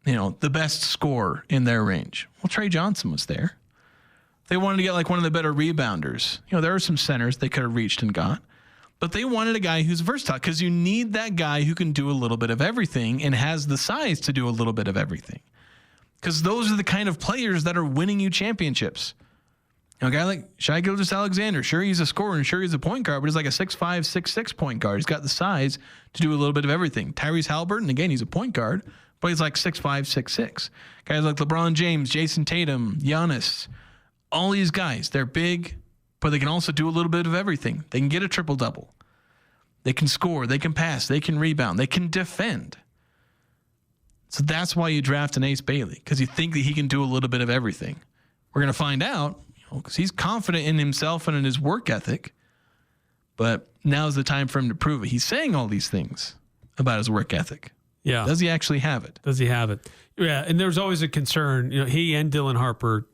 Speaker 4: the best scorer in their range, well, Trey Johnson was there. They wanted to get like one of the better rebounders. There are some centers they could have reached and got. But they wanted a guy who's versatile because you need that guy who can do a little bit of everything and has the size to do a little bit of everything. Because those are the kind of players that are winning you championships. A guy like Shai Gilgeous-Alexander, sure, he's a scorer and sure, he's a point guard, but he's like a 6'5", 6'6" point guard. He's got the size to do a little bit of everything. Tyrese Halliburton, again, he's a point guard, but he's like 6'5", 6'6". Guys like LeBron James, Jason Tatum, Giannis, all these guys, they're big, but they can also do a little bit of everything. They can get a triple-double. They can score. They can pass. They can rebound. They can defend. So that's why you draft an Ace Bailey, because you think that he can do a little bit of everything. We're going to find out, because he's confident in himself and in his work ethic, but now's the time for him to prove it. He's saying all these things about his work ethic.
Speaker 5: Yeah.
Speaker 4: Does he actually have it?
Speaker 5: Does he have it? Yeah, and there's always a concern. He and Dylan Harper,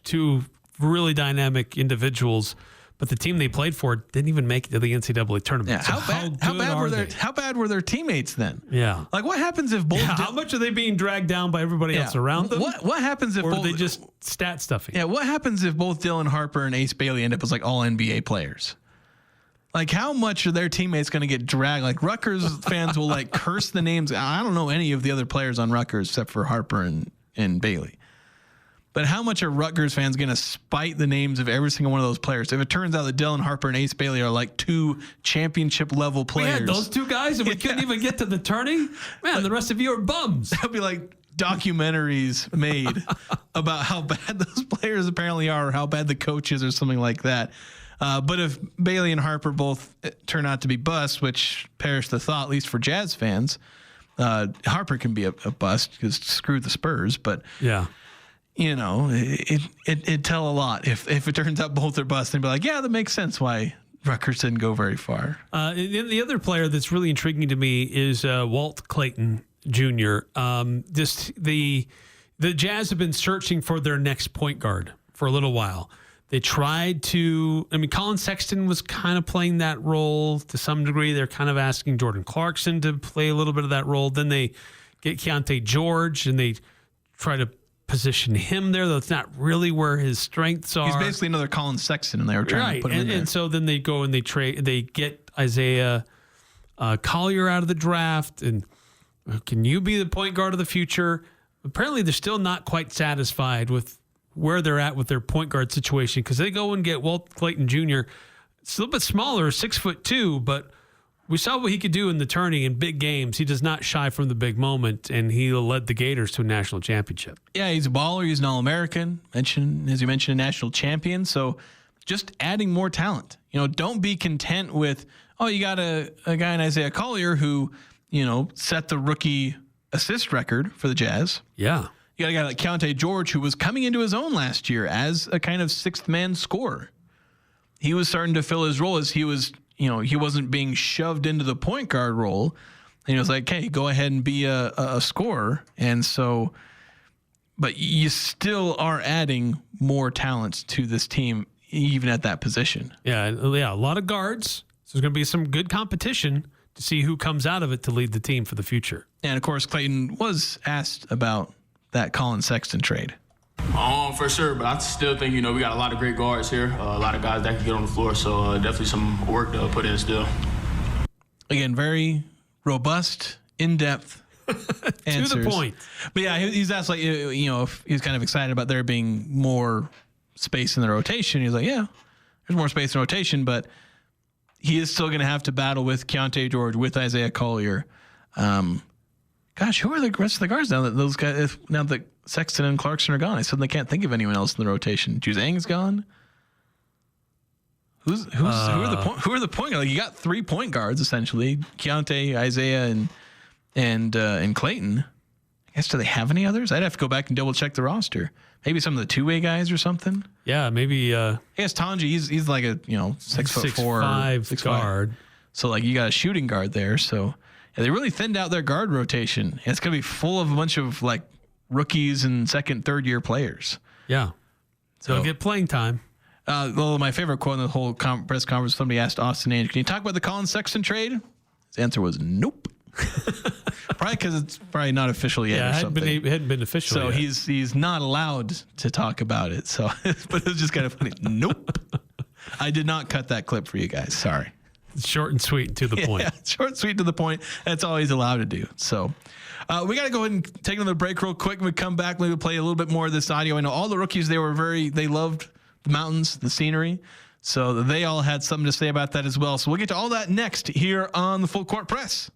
Speaker 5: two really dynamic individuals, but the team they played for didn't even make it to the NCAA tournament.
Speaker 4: Yeah,
Speaker 5: So
Speaker 4: how bad were their teammates then?
Speaker 5: Yeah.
Speaker 4: Like, what happens if both?
Speaker 5: How much are they being dragged down by everybody else around them?
Speaker 4: What happens if
Speaker 5: or
Speaker 4: both?
Speaker 5: Are they just stat stuffing?
Speaker 4: Yeah. What happens if both Dylan Harper and Ace Bailey end up as like all NBA players? Like, how much are their teammates going to get dragged? Like, Rutgers fans will like curse the names. I don't know any of the other players on Rutgers except for Harper and Bailey. But how much are Rutgers fans going to spite the names of every single one of those players? If it turns out that Dylan Harper and Ace Bailey are like two championship level players.
Speaker 5: We had those two guys and we couldn't even get to the tourney? Man, the rest of you are bums.
Speaker 4: That'd be like documentaries made about how bad those players apparently are, or how bad the coach is, or something like that. But if Bailey and Harper both turn out to be busts, which perish the thought, at least for Jazz fans, Harper can be a bust because screw the Spurs. But
Speaker 5: yeah.
Speaker 4: It'd tell a lot if it turns out both are busts, and be like, yeah, that makes sense why Rutgers didn't go very far.
Speaker 5: The other player that's really intriguing to me is Walt Clayton Jr. The Jazz have been searching for their next point guard for a little while. They tried to, Colin Sexton was kind of playing that role to some degree. They're kind of asking Jordan Clarkson to play a little bit of that role. Then they get Keontae George and they try to position him there, though it's not really where his strengths are.
Speaker 4: He's basically another Colin Sexton, and they were trying to put him in there.
Speaker 5: And so then they go and they get Isaiah Collier out of the draft, and can you be the point guard of the future? Apparently, they're still not quite satisfied with where they're at with their point guard situation, because they go and get Walt Clayton Jr. It's a little bit smaller, 6'2", but we saw what he could do in the tourney in big games. He does not shy from the big moment, and he led the Gators to a national championship.
Speaker 4: Yeah, he's a baller. He's an All-American. As you mentioned, a national champion. So just adding more talent. Don't be content with, you got a guy in Isaiah Collier who, set the rookie assist record for the Jazz.
Speaker 5: Yeah.
Speaker 4: You got a guy like Keontae George who was coming into his own last year as a kind of sixth man scorer. He was starting to fill his role as he was, he wasn't being shoved into the point guard role. And he was like, hey, go ahead and be a scorer. And so, but you still are adding more talent to this team, even at that position.
Speaker 5: Yeah, a lot of guards. So there's going to be some good competition to see who comes out of it to lead the team for the future.
Speaker 4: And, of course, Clayton was asked about that Colin Sexton trade.
Speaker 16: For sure, but I still think, we got a lot of great guards here, a lot of guys that can get on the floor, so definitely some work to put in still.
Speaker 4: Again, very robust, in-depth answers.
Speaker 5: To the point.
Speaker 4: But yeah, he's asked, like, if he's kind of excited about there being more space in the rotation. He's like, yeah, there's more space in rotation, but he is still going to have to battle with Keontae George, with Isaiah Collier. Gosh, who are the rest of the guards now that those guys, now that Sexton and Clarkson are gone? I suddenly can't think of anyone else in the rotation. Juzang's gone. Who are the point guards? Like, you got 3 point guards essentially: Keontae, Isaiah, and Clayton. guess, do they have any others? I'd have to go back and double check the roster. Maybe some of the two-way guys or something.
Speaker 5: Yeah, maybe.
Speaker 4: I guess Tanji, he's like a 6'4",
Speaker 5: 6'5" guard.
Speaker 4: So like you got a shooting guard there. So yeah, they really thinned out their guard rotation. And it's gonna be full of a bunch of like rookies and second, third year players.
Speaker 5: Yeah, so they'll get playing time.
Speaker 4: Well, my favorite quote in the whole press conference, somebody asked Austin Ainge, "Can you talk about the Colin Sexton trade?" His answer was nope. Probably because it's probably not official yet.
Speaker 5: Yeah, it hadn't been official.
Speaker 4: So
Speaker 5: yet.
Speaker 4: he's not allowed to talk about it. So, but it was just kind of funny. Nope. I did not cut that clip for you guys. Sorry.
Speaker 5: Short and sweet and to the point.
Speaker 4: Yeah, short and sweet to the point. That's all he's allowed to do. So we got to go ahead and take another break real quick. When we come back, maybe we'll play a little bit more of this audio. I know all the rookies, they loved the mountains, the scenery. So they all had something to say about that as well. So we'll get to all that next here on the Full Court Press.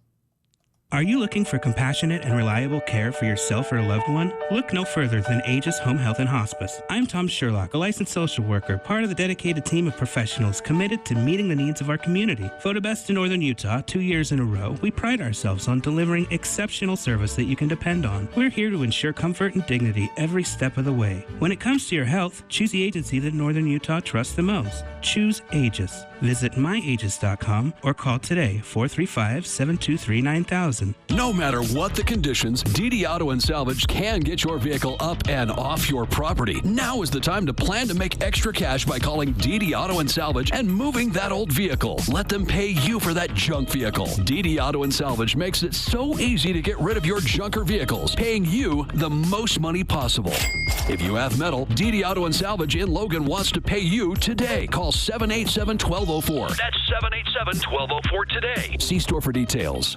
Speaker 17: Are you looking for compassionate and reliable care for yourself or a loved one? Look no further than Aegis Home Health and Hospice. I'm Tom Sherlock, a licensed social worker, part of the dedicated team of professionals committed to meeting the needs of our community. Voted best in Northern Utah 2 years in a row, we pride ourselves on delivering exceptional service that you can depend on. We're here to ensure comfort and dignity every step of the way. When it comes to your health, choose the agency that Northern Utah trusts the most. Choose Aegis. Visit myaegis.com or call today 435-723-9000.
Speaker 18: No matter what the conditions, DD Auto and Salvage can get your vehicle up and off your property. Now is the time to plan to make extra cash by calling DD Auto and Salvage and moving that old vehicle. Let them pay you for that junk vehicle. DD Auto and Salvage makes it so easy to get rid of your junker vehicles, paying you the most money possible. If you have metal, DD Auto and Salvage in Logan wants to pay you today. Call 787-1204. That's 787-1204 today. See store for details.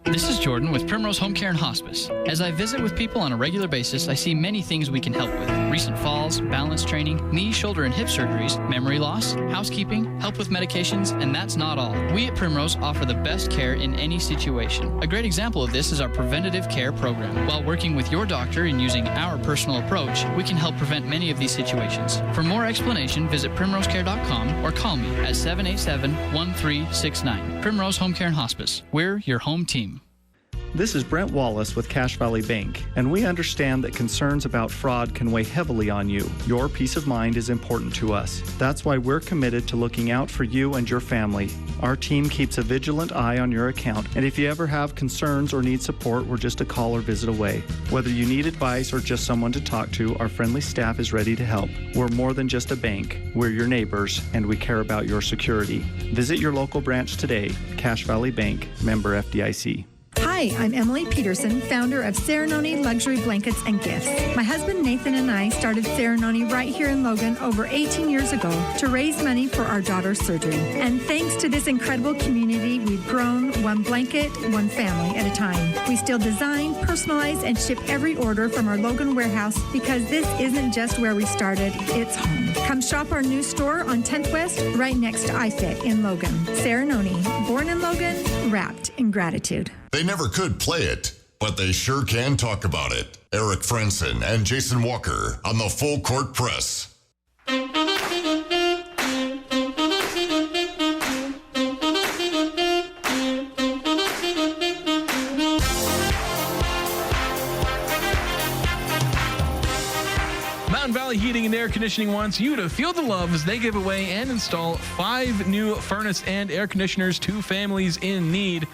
Speaker 19: This is Jordan with Primrose Home Care and Hospice. As I visit with people on a regular basis, I see many things we can help with. Recent falls, balance training, knee, shoulder, and hip surgeries, memory loss, housekeeping, help with medications, and that's not all. We at Primrose offer the best care in any situation. A great example of this is our preventative care program. While working with your doctor and using our personal approach, we can help prevent many of these situations. For more explanation, visit primrosecare.com or call me at 787-1369. Primrose Home Care and Hospice. We're your home team.
Speaker 20: This is Brent Wallace with Cache Valley Bank, and we understand that concerns about fraud can weigh heavily on you. Your peace of mind is important to us. That's why we're committed to looking out for you and your family. Our team keeps a vigilant eye on your account, and if you ever have concerns or need support, we're just a call or visit away. Whether you need advice or just someone to talk to, our friendly staff is ready to help. We're more than just a bank. We're your neighbors, and we care about your security. Visit your local branch today. Cache Valley Bank, member FDIC.
Speaker 21: Hi, I'm Emily Peterson, founder of Serenoni Luxury Blankets and Gifts. My husband Nathan and I started Serenoni right here in Logan over 18 years ago to raise money for our daughter's surgery. And thanks to this incredible community, we've grown one blanket, one family at a time. We still design, personalize, and ship every order from our Logan warehouse because this isn't just where we started, it's home. Come shop our new store on 10th West, right next to iFit in Logan. Serenoni, born in Logan, wrapped in gratitude.
Speaker 1: They never could play it, but they sure can talk about it. Eric Frandsen and Jason Walker on the Full Court Press.
Speaker 4: Mountain Valley Heating and Air Conditioning wants you to feel the love as they give away and install 5 new furnace and air conditioners to families in need.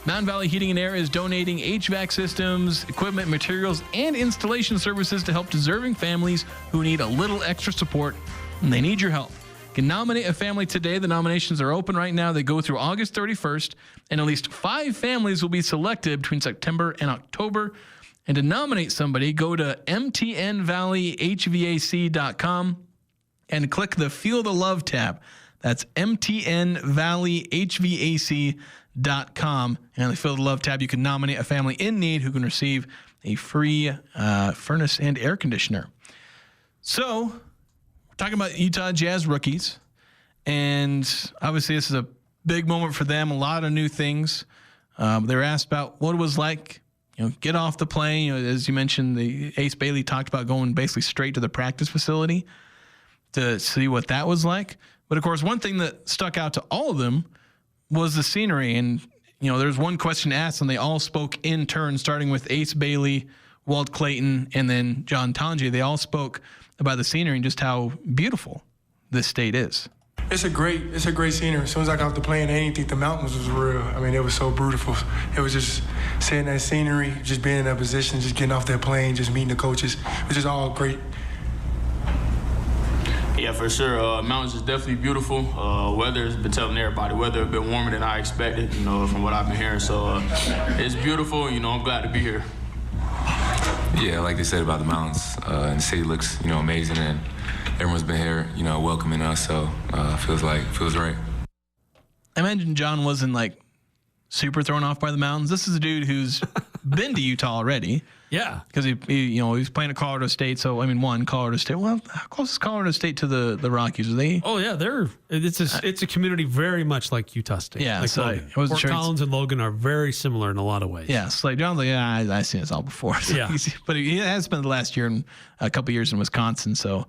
Speaker 4: Mountain Valley Heating and Air is donating HVAC systems, equipment, materials, and installation services to help deserving families who need a little extra support, and they need your help. You can nominate a family today. The nominations are open right now. They go through August 31st, and at least 5 families will be selected between September and October. And to nominate somebody, go to mtnvalleyhvac.com and click the Feel the Love tab. That's mtnvalleyhvac.com. And on the Feel the Love tab, you can nominate a family in need who can receive a free furnace and air conditioner. So, we're talking about Utah Jazz rookies. And obviously, this is a big moment for them. A lot of new things. They were asked about what it was like. Get off the plane. As you mentioned, the Ace Bailey talked about going basically straight to the practice facility to see what that was like. But of course, one thing that stuck out to all of them was the scenery. And there's one question asked, and they all spoke in turn, starting with Ace Bailey, Walt Clayton, and then John Tonje. They all spoke about the scenery and just how beautiful this state is.
Speaker 15: It's a great scenery. As soon as I got off the plane, I didn't think the mountains was real. I mean, it was so beautiful. It was just seeing that scenery, just being in that position, just getting off that plane, just meeting the coaches. It was just all great.
Speaker 16: Yeah, for sure. Mountains is definitely beautiful. Weather has been telling everybody. Weather has been warmer than I expected, from what I've been hearing. So it's beautiful. I'm glad to be here.
Speaker 6: Yeah, like they said about the mountains, and the city looks, amazing, and everyone's been here, welcoming us. So feels right.
Speaker 4: I imagine John wasn't like super thrown off by the mountains. This is a dude who's been to Utah already.
Speaker 5: Yeah,
Speaker 4: because he was playing at Colorado State. So Colorado State. Well, how close is Colorado State to the Rockies? Are they?
Speaker 5: Oh yeah, it's a community very much like Utah State.
Speaker 4: Yeah,
Speaker 5: like
Speaker 4: so
Speaker 5: Logan.
Speaker 4: I wasn't
Speaker 5: Fort
Speaker 4: sure
Speaker 5: Collins and Logan are very similar in a lot of ways.
Speaker 4: Yeah, so like John's like, I've seen this all before. So
Speaker 5: yeah,
Speaker 4: but he has spent the last year and a couple years in Wisconsin, so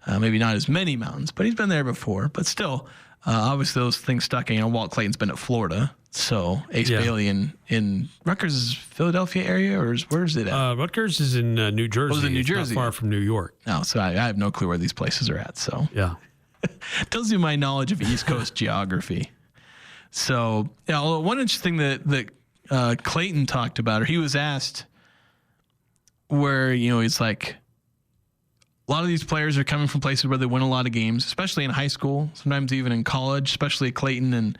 Speaker 4: maybe not as many mountains, but he's been there before. But still, obviously those things stuck. Walt Clayton's been at Florida. So Ace Bailey in Rutgers is Philadelphia area, or where is it at?
Speaker 5: Rutgers is in New Jersey.
Speaker 4: Oh, it's in New
Speaker 5: It's
Speaker 4: Jersey,
Speaker 5: not far from New York.
Speaker 4: No, so I have no clue where these places are at. So
Speaker 5: yeah,
Speaker 4: tells you my knowledge of East Coast geography. So one interesting that Clayton talked about, or he was asked, where he's like, a lot of these players are coming from places where they win a lot of games, especially in high school, sometimes even in college, especially Clayton and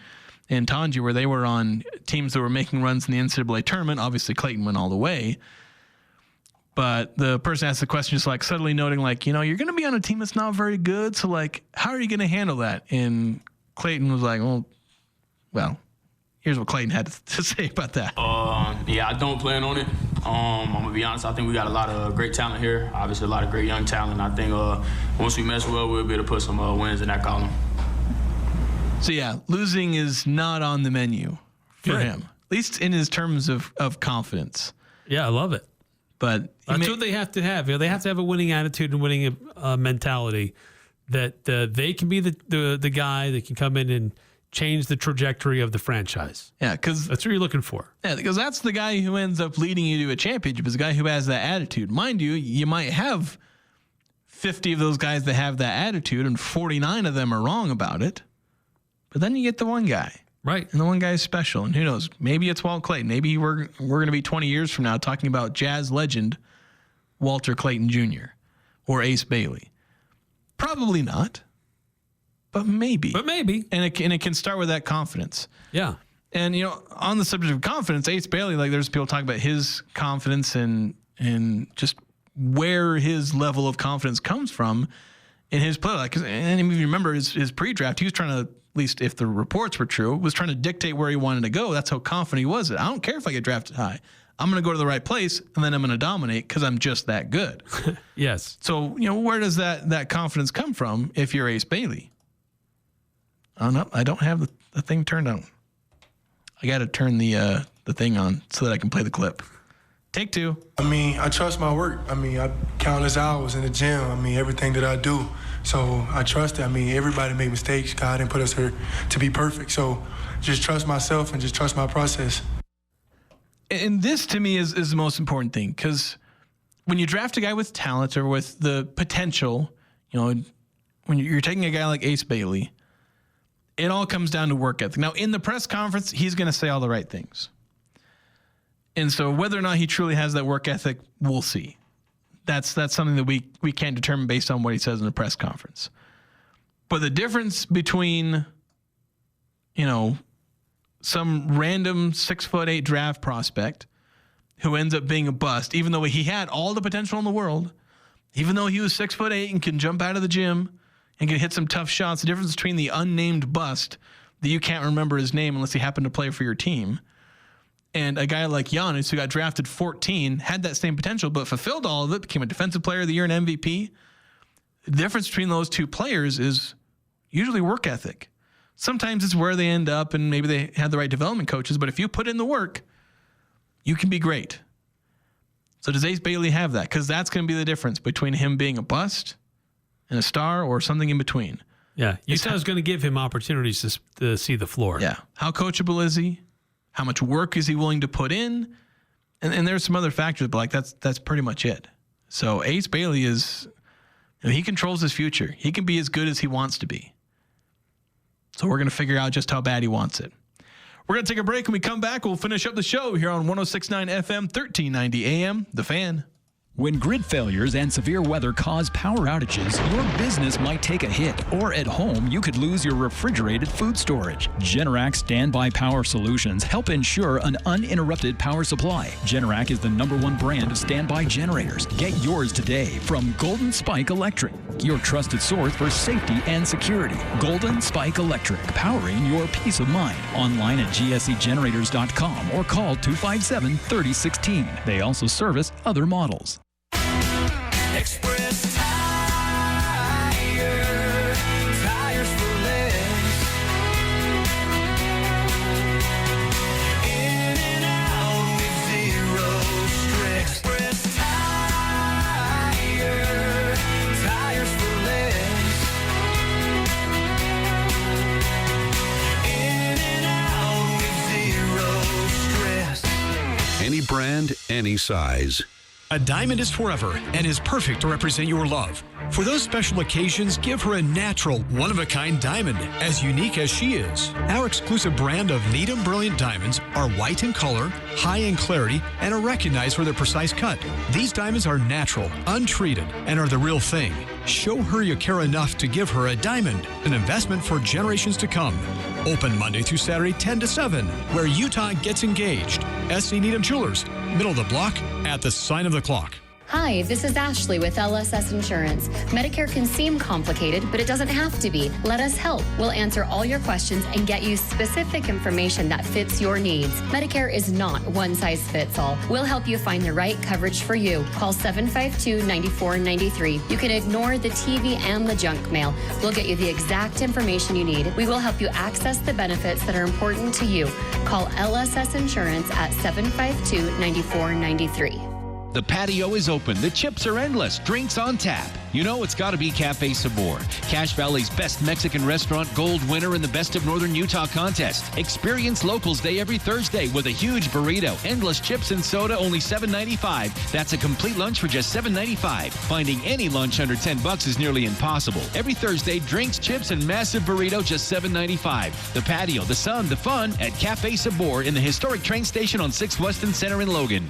Speaker 4: Tonje, where they were on teams that were making runs in the NCAA tournament. Obviously, Clayton went all the way. But the person asked the question just like subtly noting, like, you're going to be on a team that's not very good. So, like, how are you going to handle that? And Clayton was like, well, here's what Clayton had to say about that.
Speaker 16: Yeah, I don't plan on it. I'm going to be honest. I think we got a lot of great talent here. Obviously, a lot of great young talent. I think once we mesh well, we'll be able to put some wins in that column.
Speaker 4: So, yeah, losing is not on the menu for him, at least in his terms of confidence.
Speaker 5: Yeah, I love it.
Speaker 4: But
Speaker 5: that's what they have to have. They have to have a winning attitude and winning mentality that they can be the guy that can come in and change the trajectory of the franchise.
Speaker 4: Yeah, because
Speaker 5: that's what you're looking for.
Speaker 4: Yeah, because that's the guy who ends up leading you to a championship, is the guy who has that attitude. Mind you, you might have 50 of those guys that have that attitude, and 49 of them are wrong about it. But then you get the one guy.
Speaker 5: Right.
Speaker 4: And the one guy is special. And who knows? Maybe it's Walt Clayton. Maybe we're going to be 20 years from now talking about Jazz legend Walter Clayton Jr. or Ace Bailey. Probably not. But maybe. And it can start with that confidence.
Speaker 5: Yeah.
Speaker 4: And, on the subject of confidence, Ace Bailey, like, there's people talking about his confidence and just where his level of confidence comes from in his play. Like, and if you remember his pre-draft, he was trying to, at least if the reports were true, was trying to dictate where he wanted to go. That's how confident he was. I don't care if I get drafted high. I'm going to go to the right place, and then I'm going to dominate because I'm just that good.
Speaker 5: Yes.
Speaker 4: So, where does that confidence come from if you're Ace Bailey? Oh, no, I don't have the thing turned on. I got to turn the thing on so that I can play the clip. Take two.
Speaker 15: I trust my work. I countless hours in the gym. Everything that I do. So I trust it. Everybody make mistakes. God didn't put us here to be perfect. So just trust myself and just trust my process.
Speaker 4: And this, to me, is the most important thing, because when you draft a guy with talent or with the potential, when you're taking a guy like Ace Bailey, it all comes down to work ethic. Now, in the press conference, he's going to say all the right things. And so whether or not he truly has that work ethic, we'll see. That's something that we can't determine based on what he says in the press conference. But the difference between, some random 6'8" draft prospect who ends up being a bust, even though he had all the potential in the world, even though he was 6'8" and can jump out of the gym and can hit some tough shots, the difference between the unnamed bust that you can't remember his name unless he happened to play for your team, and a guy like Giannis, who got drafted 14, had that same potential, but fulfilled all of it, became a defensive player of the year and MVP. The difference between those two players is usually work ethic. Sometimes it's where they end up, and maybe they had the right development coaches, but if you put in the work, you can be great. So does Ace Bailey have that? Because that's going to be the difference between him being a bust and a star or something in between.
Speaker 5: Yeah. Utah's going to give him opportunities to see the floor.
Speaker 4: Yeah. How coachable is he? How much work is he willing to put in? And there's some other factors, but that's pretty much it. So Ace Bailey he controls his future. He can be as good as he wants to be. So we're going to figure out just how bad he wants it. We're going to take a break. When we come back, we'll finish up the show here on 106.9 FM, 1390 AM, The Fan.
Speaker 2: When grid failures and severe weather cause power outages, your business might take a hit, or at home, you could lose your refrigerated food storage. Generac Standby Power Solutions help ensure an uninterrupted power supply. Generac is the #1 brand of standby generators. Get yours today from Golden Spike Electric, your trusted source for safety and security. Golden Spike Electric, powering your peace of mind. Online at gsegenerators.com or call 257-3016. They also service other models.
Speaker 3: Express Tire, tires for less. In and out with zero stress. Express Tire, tires for less. In and out with zero stress.
Speaker 22: Any brand, any size.
Speaker 23: A diamond is forever and is perfect to represent your love. For those special occasions, give her a natural, one-of-a-kind diamond, as unique as she is. Our exclusive brand of Needham Brilliant Diamonds are white in color, high in clarity, and are recognized for their precise cut. These diamonds are natural, untreated, and are the real thing. Show her you care enough to give her a diamond, an investment for generations to come. Open Monday through Saturday, 10 to 7, where Utah gets engaged. SC Needham Jewelers, middle of the block, at the sign of the clock.
Speaker 24: Hi, this is Ashley with LSS Insurance. Medicare can seem complicated, but it doesn't have to be. Let us help. We'll answer all your questions and get you specific information that fits your needs. Medicare is not one size fits all. We'll help you find the right coverage for you. Call 752-9493. You can ignore the TV and the junk mail. We'll get you the exact information you need. We will help you access the benefits that are important to you. Call LSS Insurance at 752-9493.
Speaker 25: The patio is open. The chips are endless. Drinks on tap. You know it's got to be Cafe Sabor, Cache Valley's best Mexican restaurant, gold winner in the Best of Northern Utah contest. Experience Locals Day every Thursday with a huge burrito, endless chips and soda, only $7.95. That's a complete lunch for just $7.95. Finding any lunch under $10 is nearly impossible. Every Thursday, drinks, chips, and massive burrito, just $7.95. The patio, the sun, the fun at Cafe Sabor in the historic train station on 6th Weston Center in Logan.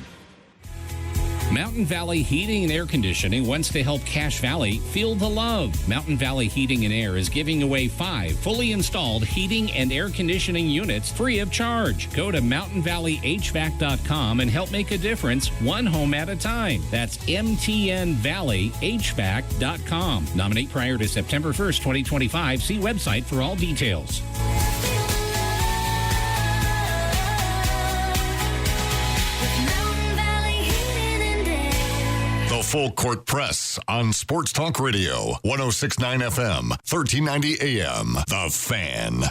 Speaker 26: Mountain Valley Heating and Air Conditioning wants to help Cache Valley feel the love. Mountain Valley Heating and Air is giving away 5 fully installed heating and air conditioning units free of charge. Go to mountainvalleyhvac.com and help make a difference one home at a time. That's mtnvalleyhvac.com. Nominate prior to September 1st, 2025. See website for all details.
Speaker 1: The Full Court Press on Sports Talk Radio, 106.9 FM, 1390 AM. The Fan.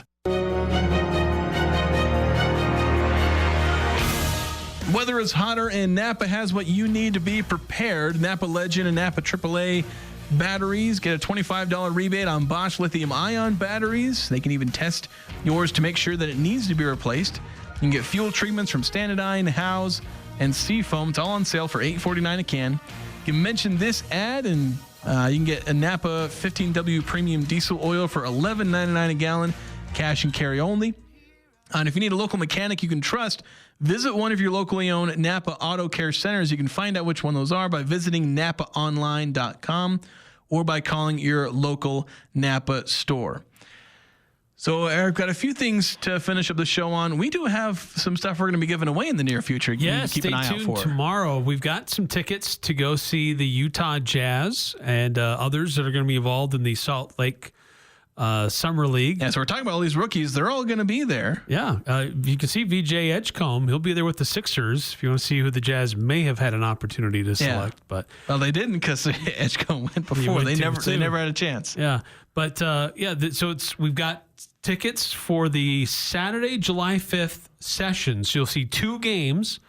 Speaker 4: Weather is hotter, and Napa has what you need to be prepared. Napa Legend and Napa AAA batteries get a $25 rebate on Bosch lithium-ion batteries. They can even test yours to make sure that it needs to be replaced. You can get fuel treatments from Standardine, Howes, and Seafoam. It's all on sale for $8.49 a can. You can mention this ad, and you can get a Napa 15W Premium Diesel Oil for $11.99 a gallon, cash and carry only. And if you need a local mechanic you can trust, visit one of your locally owned Napa Auto Care Centers. You can find out which one those are by visiting napaonline.com or by calling your local Napa store. So, Eric, got a few things to finish up the show on. We do have some stuff we're going to be giving away in the near future.
Speaker 5: Yes,
Speaker 4: keep an eye out for.
Speaker 5: Tomorrow. We've got some tickets to go see the Utah Jazz and others that are going to be involved in the Salt Lake Summer League.
Speaker 4: Yeah, so we're talking about all these rookies. They're all going to be there.
Speaker 5: Yeah. You can see VJ Edgecombe. He'll be there with the Sixers if you want to see who the Jazz may have had an opportunity to select.
Speaker 4: Yeah.
Speaker 5: But
Speaker 4: well, they didn't because Edgecombe went before. They never had a chance.
Speaker 5: Yeah. But, so we've got tickets for the Saturday, July 5th sessions. You'll see 2 games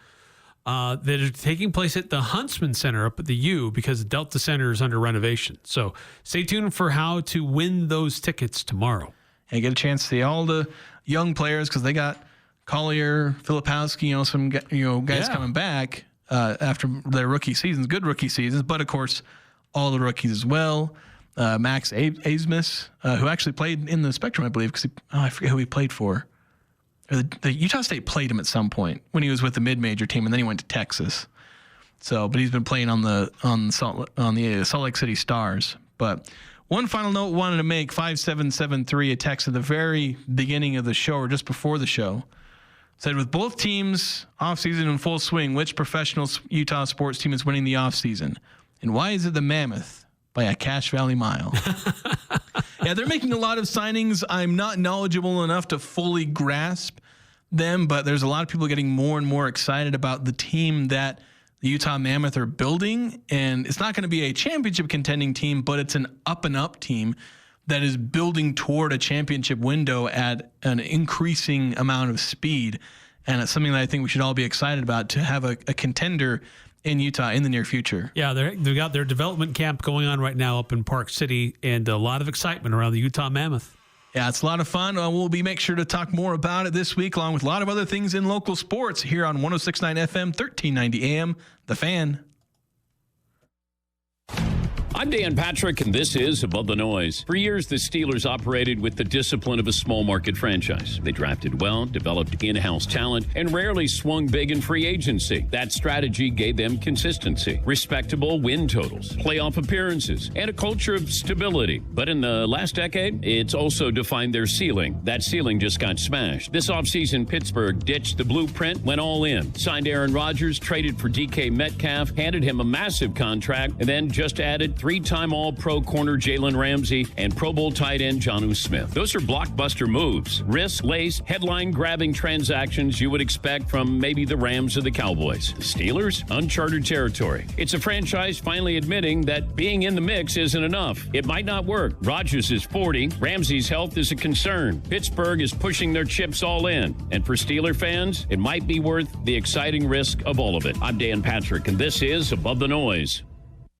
Speaker 5: that are taking place at the Huntsman Center up at the U because the Delta Center is under renovation. So stay tuned for how to win those tickets tomorrow.
Speaker 4: And get a chance to see all the young players because they got Collier, Filipowski, some guys coming back after their rookie seasons, good rookie seasons, but of course all the rookies as well. Max Asmus, who actually played in the Spectrum, I believe, because I forget who he played for. The Utah State played him at some point when he was with the mid-major team, and then he went to Texas. So, but he's been playing on the Salt Lake City Stars. But one final note wanted to make, 5773, a text at the very beginning of the show or just before the show, said, with both teams offseason in full swing, which professional Utah sports team is winning the offseason? And why is it the Mammoth by a Cache Valley mile? Yeah, they're making a lot of signings. I'm not knowledgeable enough to fully grasp them, but there's a lot of people getting more and more excited about the team that the Utah Mammoth are building. And it's not going to be a championship contending team, but it's an up-and-up team that is building toward a championship window at an increasing amount of speed. And it's something that I think we should all be excited about, to have a contender in Utah in the near future.
Speaker 5: Yeah, they've got their development camp going on right now up in Park City, and a lot of excitement around the Utah Mammoth.
Speaker 4: Yeah, it's a lot of fun. We'll make sure to talk more about it this week, along with a lot of other things in local sports here on 106.9 FM, 1390 AM, The Fan.
Speaker 7: I'm Dan Patrick, and this is Above the Noise. For years, the Steelers operated with the discipline of a small market franchise. They drafted well, developed in-house talent, and rarely swung big in free agency. That strategy gave them consistency, respectable win totals, playoff appearances, and a culture of stability. But in the last decade, it's also defined their ceiling. That ceiling just got smashed. This offseason, Pittsburgh ditched the blueprint, went all in, signed Aaron Rodgers, traded for DK Metcalf, handed him a massive contract, and then just added three-time All-Pro corner Jalen Ramsey and Pro Bowl tight end Jonnu Smith. Those are blockbuster moves. Risk-laced, headline-grabbing transactions you would expect from maybe the Rams or the Cowboys. The Steelers? Uncharted territory. It's a franchise finally admitting that being in the mix isn't enough. It might not work. Rodgers is 40. Ramsey's health is a concern. Pittsburgh is pushing their chips all in. And for Steeler fans, it might be worth the exciting risk of all of it. I'm Dan Patrick, and this is Above the Noise.